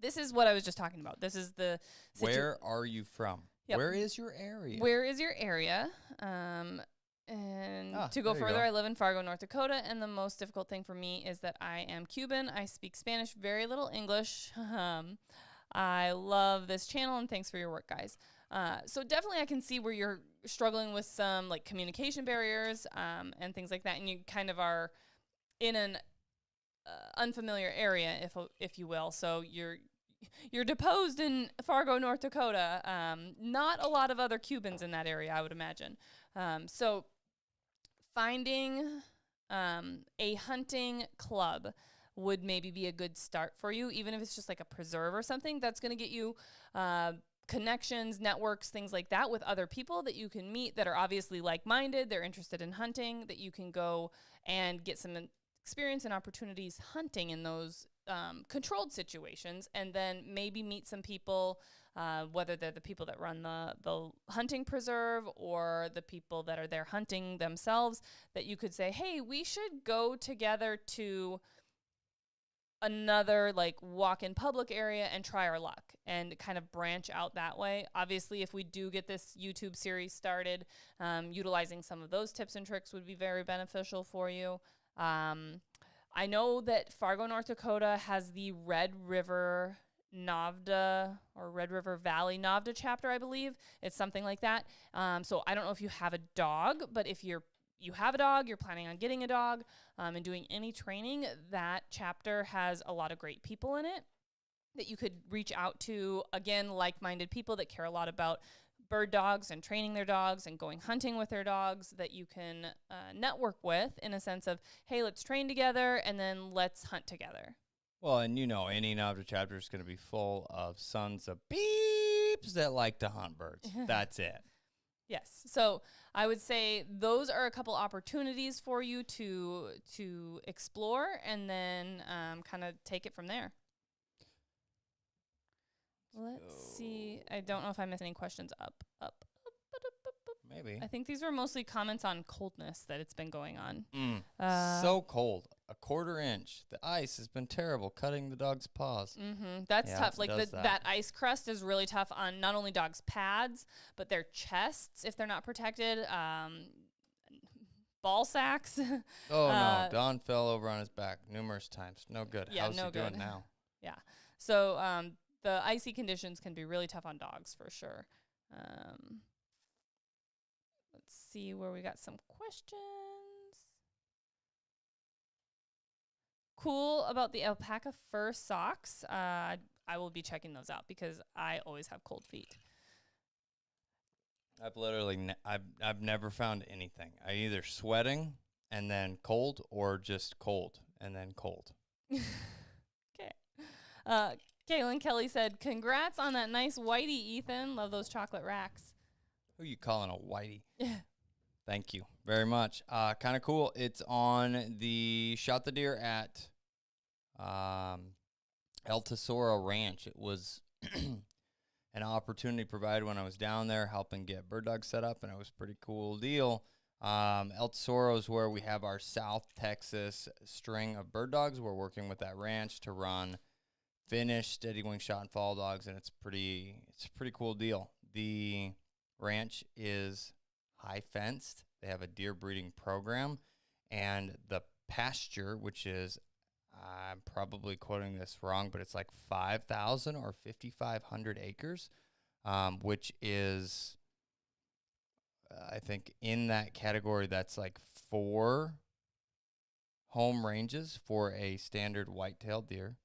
This is what I was just talking about. This is the Where are you from? Yep. Where is your area? Where is your area? And to go further, I live in Fargo, North Dakota, and the most difficult thing for me is that I am Cuban. I speak Spanish, very little English. I love this channel, and thanks for your work, guys. So definitely I can see where you're struggling with some like communication barriers and things like that, and you kind of are in an unfamiliar area, if you will. So you're deposed in Fargo, North Dakota. Not a lot of other Cubans in that area, I would imagine. So finding a hunting club would maybe be a good start for you, even if it's just like a preserve or something. That's going to get you connections, networks, things like that with other people that you can meet that are obviously like-minded, they're interested in hunting, that you can go and get some experience and opportunities hunting in those controlled situations, and then maybe meet some people, whether they're the people that run the hunting preserve or the people that are there hunting themselves, that you could say, hey, we should go together to another like walk-in public area and try our luck and kind of branch out that way. Obviously, if we do get this YouTube series started, utilizing some of those tips and tricks would be very beneficial for you. I know that Fargo, North Dakota has the Red River NAVDA or Red River Valley NAVDA chapter, I believe. It's something like that. So I don't know if you have a dog, but if you have a dog, you're planning on getting a dog and doing any training, that chapter has a lot of great people in it that you could reach out to. Again, like-minded people that care a lot about bird dogs and training their dogs and going hunting with their dogs, that you can network with in a sense of, hey, let's train together and then let's hunt together. Well, and any NAVDA chapter is going to be full of sons of beeps that like to hunt birds. That's it. Yes. So I would say those are a couple opportunities for you to explore and then kind of take it from there. Let's see. I don't know if I missed any questions up. Maybe. I think these were mostly comments on coldness that it's been going on. So cold. A quarter inch. The ice has been terrible, cutting the dog's paws. That's tough. Like that ice crust is really tough on not only dogs' pads, but their chests if they're not protected. Ball sacks. Oh, no. Don fell over on his back numerous times. No good. Yeah, How's he doing now? Yeah. So the icy conditions can be really tough on dogs for sure. Let's see where we got some questions. Cool about the alpaca fur socks. I will be checking those out because I always have cold feet. I've literally I've never found anything. I either sweating and then cold, or just cold and then cold. Okay. Kaylin Kelly said, "Congrats on that nice whitey, Ethan. Love those chocolate racks." Who are you calling a whitey? Thank you very much. Kind of cool. It's on the Shot the Deer at El Tesoro Ranch. It was an opportunity provided when I was down there helping get bird dogs set up, and it was a pretty cool deal. El Tesoro is where we have our South Texas string of bird dogs. We're working with that ranch to run finished steady wing shot and fall dogs, and it's a pretty cool deal. The ranch is high fenced. They have a deer breeding program, and the pasture, which is, I'm probably quoting this wrong, but it's like 5,000 or 5,500 acres, which is, I think in that category, that's like 4 home ranges for a standard white-tailed deer.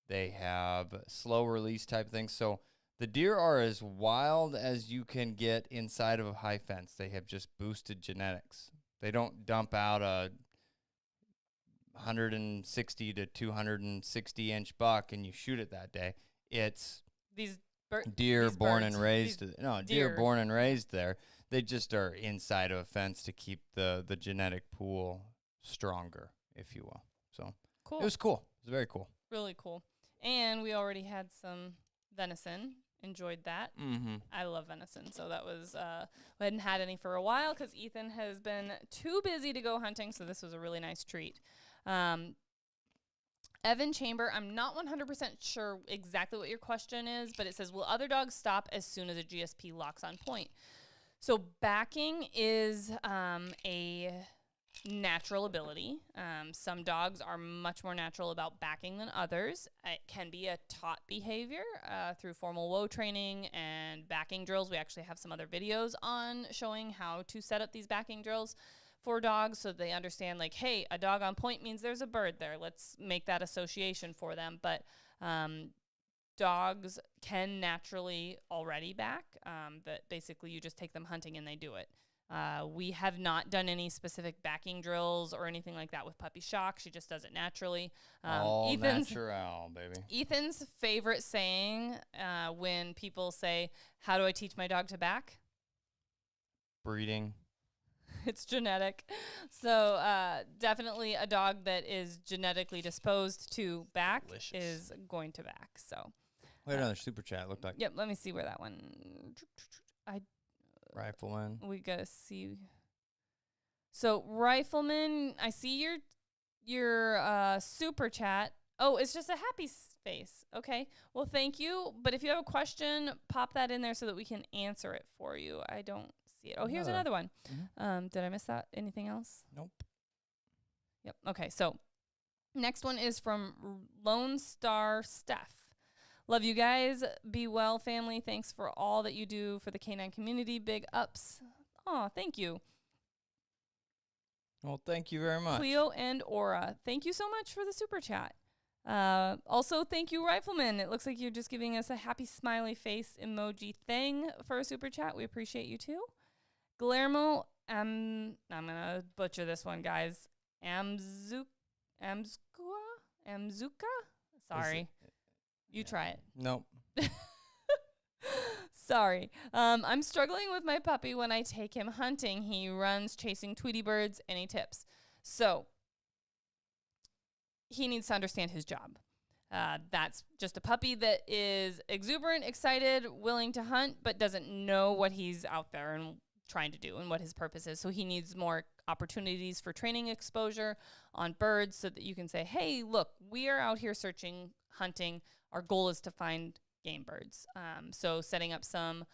They have slow release type things. So the deer are as wild as you can get inside of a high fence. They have just boosted genetics. They don't dump out a 160 to 260 inch buck and you shoot it that day. It's deer born and raised. No, deer born and raised there. They just are inside of a fence to keep the genetic pool stronger, if you will. So cool. It was cool. It was very cool. Really cool. And we already had some venison. Enjoyed that. Mm-hmm. I love venison, so that was, we hadn't had any for a while because Ethan has been too busy to go hunting, so this was a really nice treat. Evan Chamber, I'm not 100% sure exactly what your question is, but it says, will other dogs stop as soon as a GSP locks on point? So backing is a natural ability. Some dogs are much more natural about backing than others. It can be a taught behavior through formal woe training and backing drills. We actually have some other videos on showing how to set up these backing drills for dogs so they understand, like, hey, a dog on point means there's a bird there. Let's make that association for them. But dogs can naturally already back. That basically you just take them hunting and they do it. We have not done any specific backing drills or anything like that with Puppy Shock. She just does it naturally. All natural, baby. Ethan's favorite saying when people say, how do I teach my dog to back? Breeding. It's genetic. So definitely a dog that is genetically disposed to back is going to back. So we had another super chat, it looked like. Yep, let me see where that one. Rifleman. We gotta see. So Rifleman, I see your super chat. Oh, it's just a happy face. Okay. Well, thank you. But if you have a question, pop that in there so that we can answer it for you. I don't see it. Oh, here's another one. Mm-hmm. Did I miss that? Anything else? Nope. Yep. Okay. So next one is from Lone Star Steph. Love you guys. Be well, family. Thanks for all that you do for the canine community. Big ups. Oh, thank you. Well, thank you very much. Cleo and Aura, thank you so much for the super chat. Also, thank you, Rifleman. It looks like you're just giving us a happy smiley face emoji thing for a super chat. We appreciate you too. Guillermo, I'm going to butcher this one, guys. Amzuka? Sorry. You try it. Nope. Sorry. I'm struggling with my puppy when I take him hunting. He runs chasing Tweety birds and he tips. So he needs to understand his job. That's just a puppy that is exuberant, excited, willing to hunt, but doesn't know what he's out there and trying to do and what his purpose is. So he needs more opportunities for training exposure on birds so that you can say, hey, look, we are out here searching, hunting. Our goal is to find game birds. So setting up some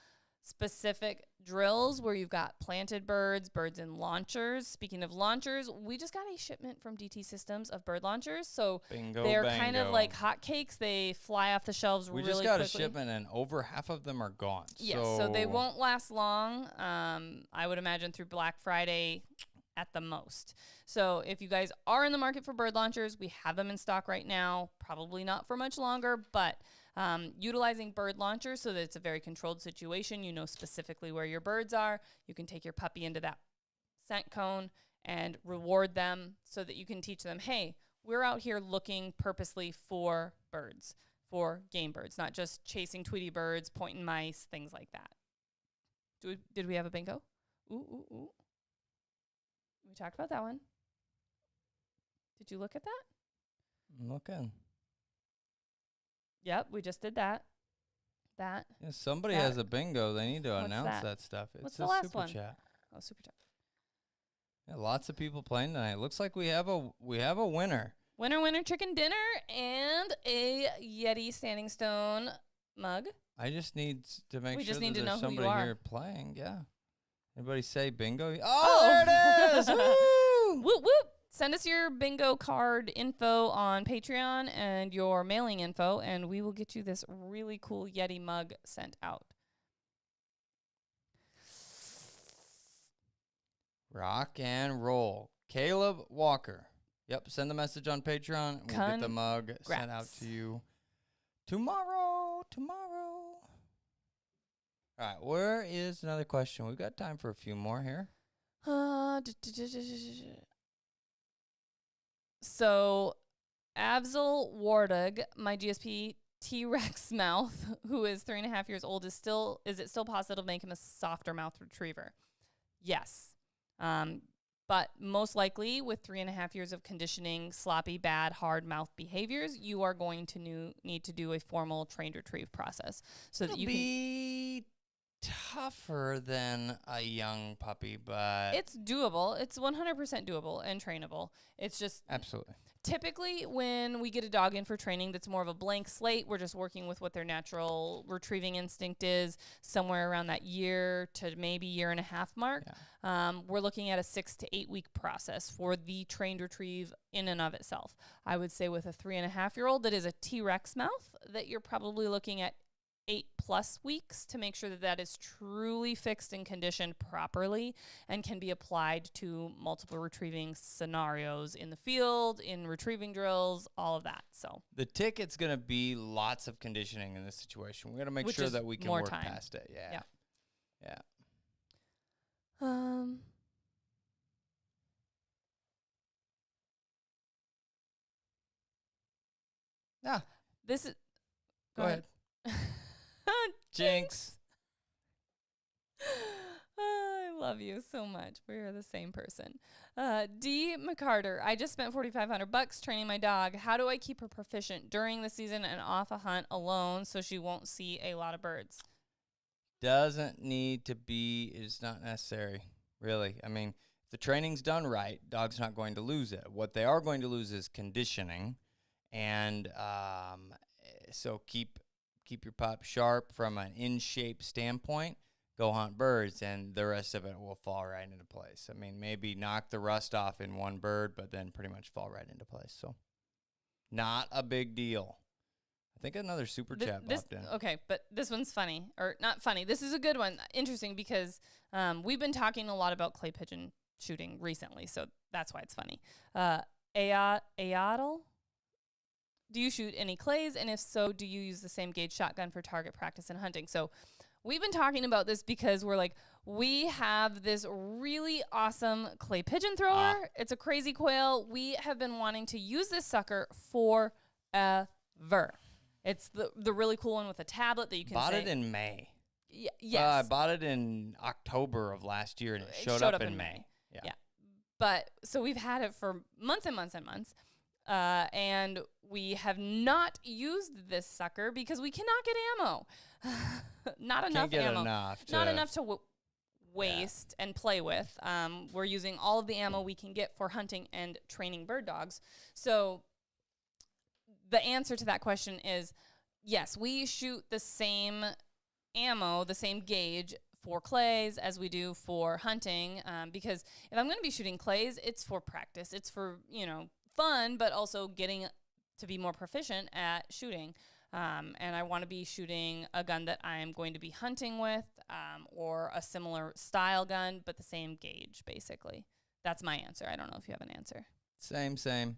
specific drills where you've got planted birds, birds in launchers. Speaking of launchers, we just got a shipment from DT Systems of bird launchers. So they're kind of like hotcakes. They fly off the shelves really quickly. We just got a shipment and over half of them are gone. Yes, so they won't last long. I would imagine through Black Friday at the most. So if you guys are in the market for bird launchers, we have them in stock right now. Probably not for much longer, but utilizing bird launchers so that it's a very controlled situation. You know specifically where your birds are. You can take your puppy into that scent cone and reward them so that you can teach them, hey, we're out here looking purposely for birds, for game birds, not just chasing Tweety birds, pointing mice, things like that. Did we have a bingo? Ooh. We talked about that one. Did you look at that? I'm looking. Yep, we just did that. Yeah, somebody has a bingo. They need to announce that stuff. What's the last super one? Chat. Oh, super chat. Yeah, lots of people playing tonight. Looks like we have a winner. Winner, chicken dinner, and a Yeti Standing Stone mug. I just need to make We sure just that need to there's know who you somebody are. here playing. Yeah. Anybody say bingo? Oh, there it is. Woo! Whoop, whoop. Send us your bingo card info on Patreon and your mailing info, and we will get you this really cool Yeti mug sent out. Rock and roll. Caleb Walker. Yep, send the message on Patreon. And we'll get the mug sent out to you tomorrow. All right, where is another question? We've got time for a few more here. So, Avzal Wardug, my GSP T-Rex mouth, who is 3.5 years old, is it still possible to make him a softer mouth retriever? Yes. But most likely with 3.5 years of conditioning, sloppy, bad, hard mouth behaviors, you are going to need to do a formal trained retrieve process. So It'll that you be tougher than a young puppy, but it's doable. It's 100% doable and trainable. It's just absolutely. Typically, when we get a dog in for training that's more of a blank slate, we're just working with what their natural retrieving instinct is, somewhere around that year to maybe 1.5 mark. Yeah. We're looking at a 6 to 8 week process for the trained retrieve in and of itself. I would say with a 3.5-year-old that is a T-Rex mouth, that you're probably looking at 8+ weeks to make sure that that is truly fixed and conditioned properly and can be applied to multiple retrieving scenarios in the field, in retrieving drills, all of that. So the ticket's going to be lots of conditioning in this situation. We got to make sure that we can work past it. Yeah. This is go ahead. Jinx. I love you so much. We are the same person. D. McCarter. I just spent $4,500 training my dog. How do I keep her proficient during the season and off a hunt alone so she won't see a lot of birds? Doesn't need to be. It's not necessary, really. I mean, if the training's done right, dog's not going to lose it. What they are going to lose is conditioning, and so keep your pup sharp from an in-shape standpoint. Go hunt birds, and the rest of it will fall right into place. I mean, maybe knock the rust off in one bird, but then pretty much fall right into place. So, not a big deal. I think another super chat popped in. Okay, but this one's funny. Or not funny. This is a good one. Interesting because we've been talking a lot about clay pigeon shooting recently, so that's why it's funny. Ayatl? Do you shoot any clays? And if so, do you use the same gauge shotgun for target practice and hunting? So we've been talking about this because we're like, we have this really awesome clay pigeon thrower. It's a crazy quail. We have been wanting to use this sucker forever. It's the really cool one with a tablet that you can bought it in May. Yes. I bought it in October of last year, and it showed up in May. Yeah. But so we've had it for months and months and months. And we have not used this sucker because we cannot get ammo. Not enough ammo. Not enough to waste and play with. We're using all of the ammo we can get for hunting and training bird dogs. So the answer to that question is yes, we shoot the same ammo, the same gauge for clays as we do for hunting. Because if I'm going to be shooting clays, it's for practice. It's for, fun, but also getting to be more proficient at shooting. And I want to be shooting a gun that I am going to be hunting with, or a similar style gun, but the same gauge, basically. That's my answer. I don't know if you have an answer. Same. Okay.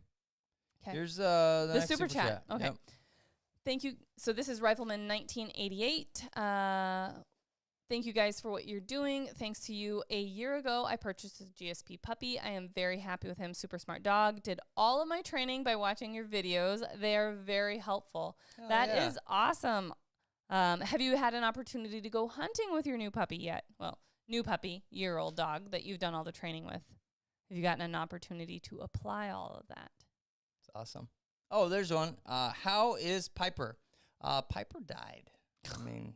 Here's the next super chat. Okay. Yep. Thank you. So this is Rifleman 1988. Thank you guys for what you're doing. Thanks to you, a year ago, I purchased a GSP puppy. I am very happy with him. Super smart dog. Did all of my training by watching your videos. They are very helpful. That is awesome. Have you had an opportunity to go hunting with your new puppy yet? Well, new puppy, year-old dog that you've done all the training with. Have you gotten an opportunity to apply all of that? It's awesome. Oh, there's one. How is Piper? Piper died. I mean,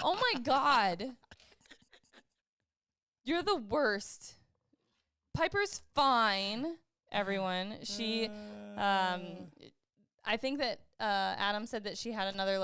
oh my God. You're the worst. Piper's fine, everyone. She, I think that Adam said that she had another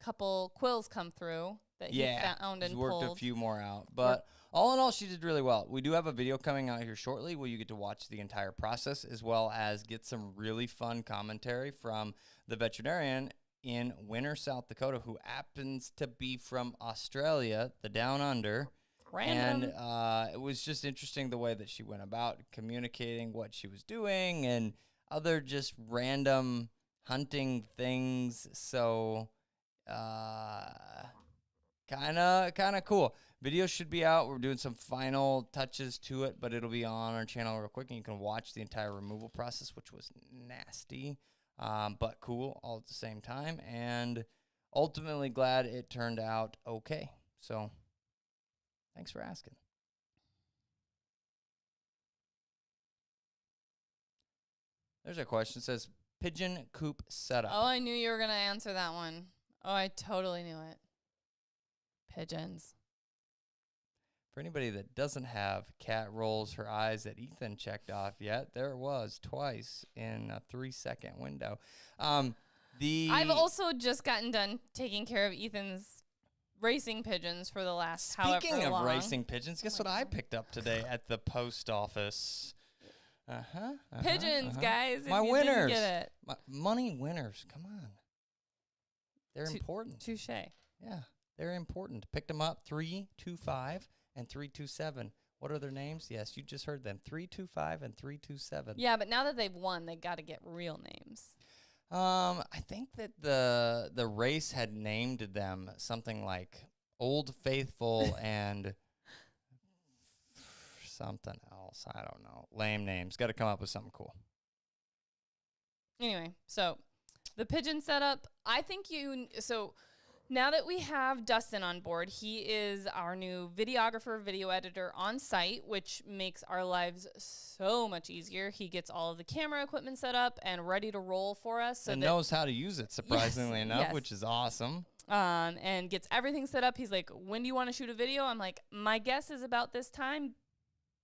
couple quills come through that he found and he's worked pulled. a few more out. But all in all, she did really well. We do have a video coming out here shortly where you get to watch the entire process as well as get some really fun commentary from the veterinarian in Winter, South Dakota, who happens to be from Australia, the Down Under. Random. And it was just interesting the way that she went about communicating what she was doing and other just random hunting things. So kind of cool. Video should be out. We're doing some final touches to it, but it'll be on our channel real quick, and you can watch the entire removal process, which was nasty, but cool all at the same time, and ultimately glad it turned out okay. So thanks for asking. There's a question. It says, pigeon coop setup. Oh, I knew you were going to answer that one. Oh, I totally knew it. Pigeons. For anybody that doesn't have Kat rolls her eyes that Ethan checked off yet, there it was twice in a 3-second window. I've also just gotten done taking care of Ethan's racing pigeons for the last however long. Speaking of racing pigeons, guess what I picked up today at the post office? Pigeons, guys. My if you winners. Didn't get it. My money winners. Come on. They're important. Touche. Yeah, they're important. Picked them up 325 and 327. What are their names? Yes, you just heard them. 325 and 327. Yeah, but now that they've won, they got to get real names. I think that the race had named them something like Old Faithful and something else. I don't know. Lame names. Got to come up with something cool. Anyway, so the pigeon setup, I think so now that we have Dustin on board, he is our new videographer, video editor on site, which makes our lives so much easier. He gets all of the camera equipment set up and ready to roll for us. So and knows how to use it, surprisingly enough, which is awesome. And gets everything set up. He's like, when do you want to shoot a video? I'm like, my guess is about this time,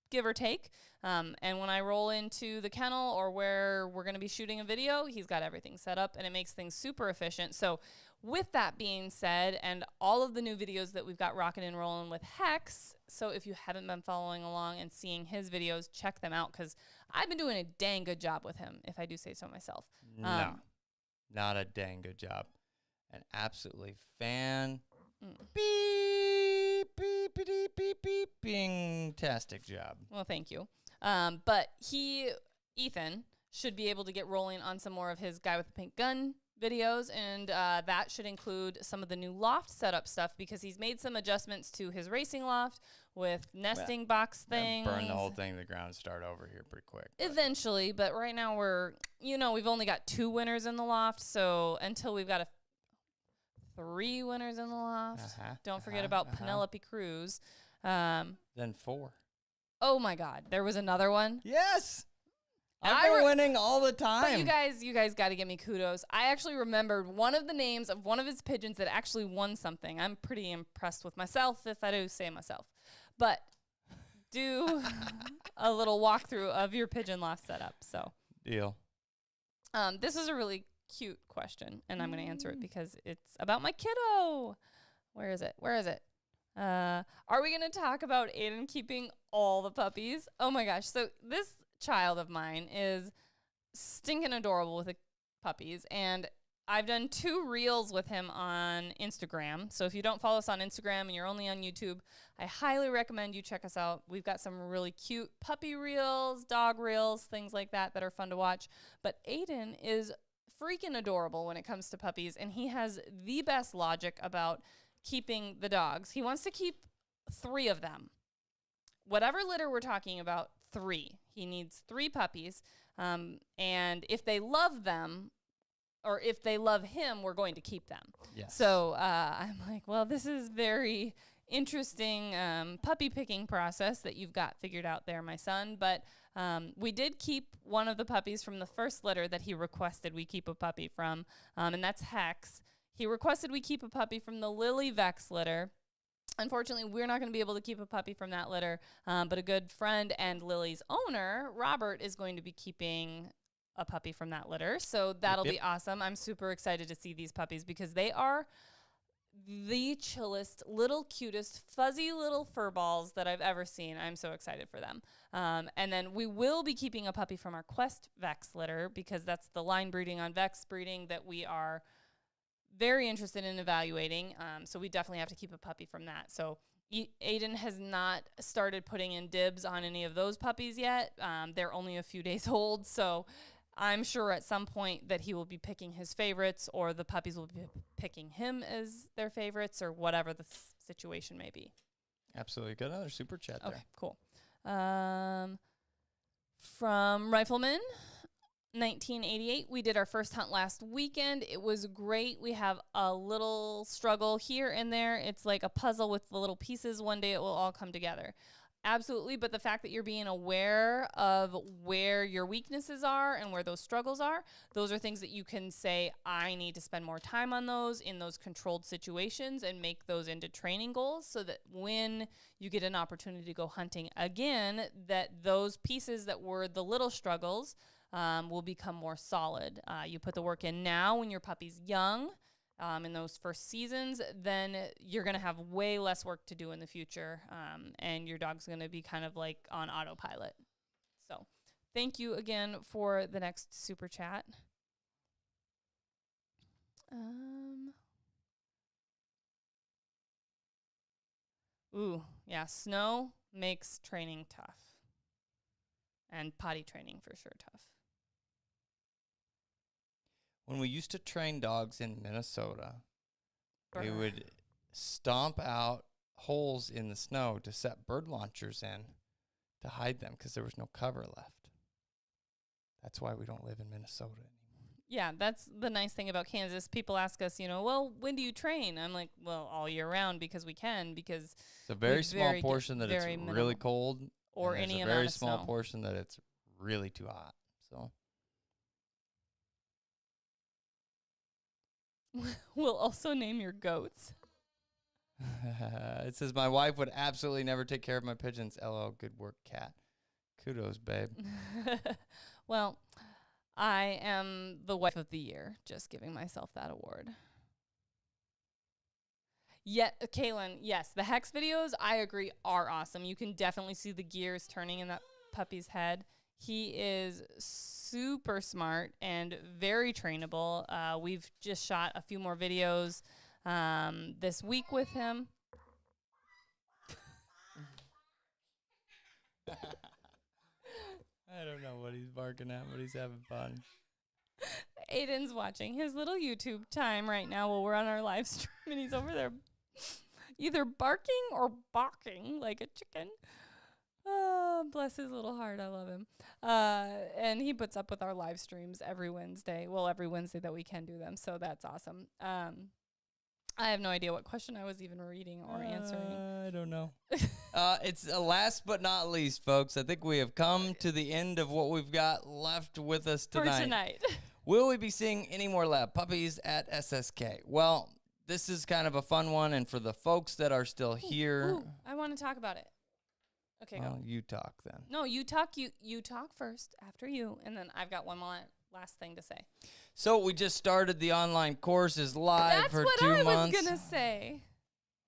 give or take. And when I roll into the kennel or where we're going to be shooting a video, he's got everything set up, and it makes things super efficient. So with that being said, and all of the new videos that we've got rocking and rolling with Hex, so if you haven't been following along and seeing his videos, check them out, because I've been doing a dang good job with him, if I do say so myself. No, not a dang good job. An absolutely fantastic job. Well, thank you. But Ethan, should be able to get rolling on some more of his Guy with the Pink Gun videos, and that should include some of the new loft setup stuff, because he's made some adjustments to his racing loft with nesting box things. Burn the whole thing to the ground and start over here pretty quick. Eventually, but right now we've only got 2 winners in the loft, so until we've got 3 winners in the loft. Don't forget about Penelope Cruz. Then 4. Oh my God, there was another one. Yes. I've been winning all the time. But you guys got to give me kudos. I actually remembered one of the names of one of his pigeons that actually won something. I'm pretty impressed with myself, if I do say myself. But do a little walkthrough of your pigeon loft setup. So deal. This is a really cute question, and I'm going to answer it because it's about my kiddo. Where is it? Are we going to talk about Aiden keeping all the puppies? Oh my gosh. So this child of mine is stinking adorable with the puppies, and I've done 2 reels with him on Instagram. So if you don't follow us on Instagram and you're only on YouTube, I highly recommend you check us out. We've got some really cute puppy reels, dog reels, things like that are fun to watch. But Aiden is freaking adorable when it comes to puppies, and he has the best logic about keeping the dogs. He wants to keep 3 of them. Whatever litter we're talking about, 3. He needs 3 puppies. And if they love them, or if they love him, we're going to keep them. Yes. So I'm like, well, this is very interesting puppy picking process that you've got figured out there, my son. But we did keep one of the puppies from the first litter that he requested we keep a puppy from, and that's Hex. He requested we keep a puppy from the Lily Vex litter. Unfortunately, we're not going to be able to keep a puppy from that litter, but a good friend and Lily's owner, Robert, is going to be keeping a puppy from that litter. So that'll be awesome. I'm super excited to see these puppies because they are the chillest, little cutest, fuzzy little fur balls that I've ever seen. I'm so excited for them. And then we will be keeping a puppy from our Quest Vex litter because that's the line breeding on Vex breeding that we are very interested in evaluating. So we definitely have to keep a puppy from that. So Aiden has not started putting in dibs on any of those puppies yet. They're only a few days old, so I'm sure at some point that he will be picking his favorites, or the puppies will be picking him as their favorites, or whatever the situation may be. Absolutely. Got another super chat there. Okay, cool. From Rifleman 1988, we did our first hunt last weekend. It was great. We have a little struggle here and there. It's like a puzzle with the little pieces. One day it will all come together. Absolutely, but the fact that you're being aware of where your weaknesses are and where those struggles are, those are things that you can say, I need to spend more time on those in those controlled situations and make those into training goals so that when you get an opportunity to go hunting again, that those pieces that were the little struggles will become more solid. You put the work in now when your puppy's young, in those first seasons, then you're going to have way less work to do in the future, and your dog's going to be kind of like on autopilot. So thank you again for the next super chat. Ooh, yeah, snow makes training tough, and potty training for sure tough. When we used to train dogs in Minnesota, we Brr. would stomp out holes in the snow to set bird launchers in to hide them because there was no cover left. That's why we don't live in Minnesota anymore. Yeah, that's the nice thing about Kansas. People ask us, well, when do you train? I'm like, well, all year round because we can, because It's a very small portion that it's minimal. really cold, or and any there's a amount very of small snow. portion that it's really too hot. So We'll also name your goats. it says my wife would absolutely never take care of my pigeons. LO, good work, Kat. Kudos, babe. Well, I am the wife of the year, just giving myself that award. Kaylin, yes, the Hex videos, I agree, are awesome. You can definitely see the gears turning in that puppy's head. He is super smart and very trainable. We've just shot a few more videos this week with him. I don't know what he's barking at, but he's having fun. Aiden's watching his little YouTube time right now while we're on our live stream, and he's over there either barking or barking like a chicken. Oh, bless his little heart. I love him. And he puts up with our live streams every Wednesday. Well, every Wednesday that we can do them. So that's awesome. I have no idea what question I was even reading or answering. I don't know. It's last but not least, folks. I think we have come to the end of what we've got left with us tonight. For tonight. Will we be seeing any more lab puppies at SSK? Well, this is kind of a fun one, and for the folks that are still here. Ooh, I want to talk about it. Okay, well, go. you talk then. No, you talk. You talk first, after you, and then I've got one more last thing to say. So we just started the online courses live for 2 months. That's what I was gonna say.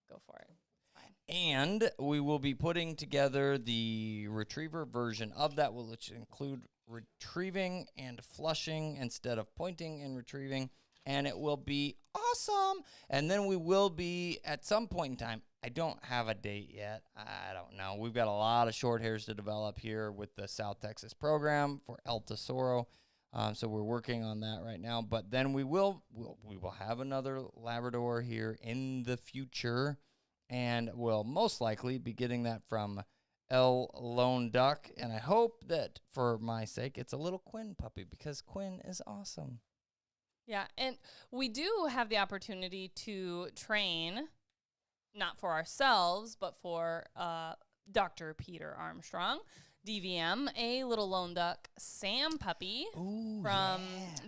Go for it. Fine. And we will be putting together the retriever version of that, which include retrieving and flushing instead of pointing and retrieving. And it will be awesome. And then we will be, at some point in time, I don't have a date yet. I don't know. We've got a lot of short hairs to develop here with the South Texas program for El Tesoro. So we're working on that right now. But then we will have another Labrador here in the future. And we'll most likely be getting that from El Lone Duck. And I hope that, for my sake, it's a little Quinn puppy, because Quinn is awesome. Yeah, and we do have the opportunity to train, not for ourselves, but for Dr. Peter Armstrong, DVM, a little lone duck Sam puppy. Ooh, from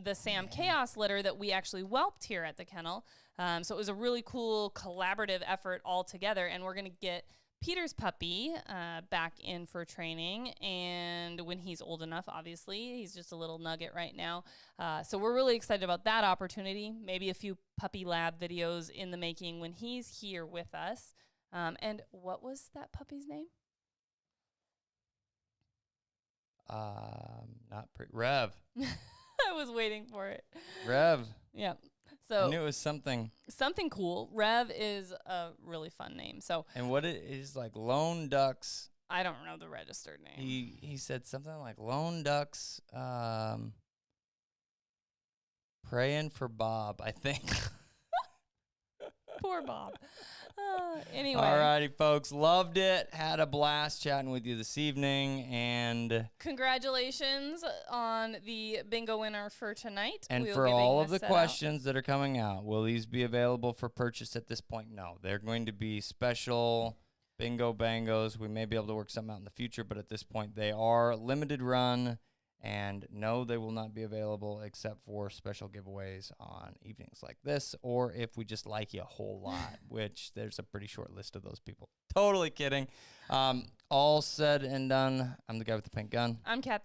the Sam Chaos litter that we actually whelped here at the kennel. So it was a really cool collaborative effort all together, and we're going to get Peter's puppy back in for training, and when he's old enough, obviously, he's just a little nugget right now. So we're really excited about that opportunity. Maybe a few puppy lab videos in the making when he's here with us. And what was that puppy's name? Rev. I was waiting for it. Rev. Yeah. I So knew it was something. something cool. Rev is a really fun name. So And what it is like lone ducks. I don't know the registered name. He said something like lone ducks praying for Bob, I think. Poor Bob. Anyway. Alrighty, folks. Loved it. Had a blast chatting with you this evening. And Congratulations on the bingo winner for tonight. And We'll for be all getting of the this set questions that are coming out, will these be available for purchase at this point? No. They're going to be special bingo bangos. We may be able to work something out in the future, but at this point, they are limited run. And no, they will not be available except for special giveaways on evenings like this, or if we just like you a whole lot, which there's a pretty short list of those people. Totally kidding. All said and done, I'm the guy with the pink gun. I'm Kat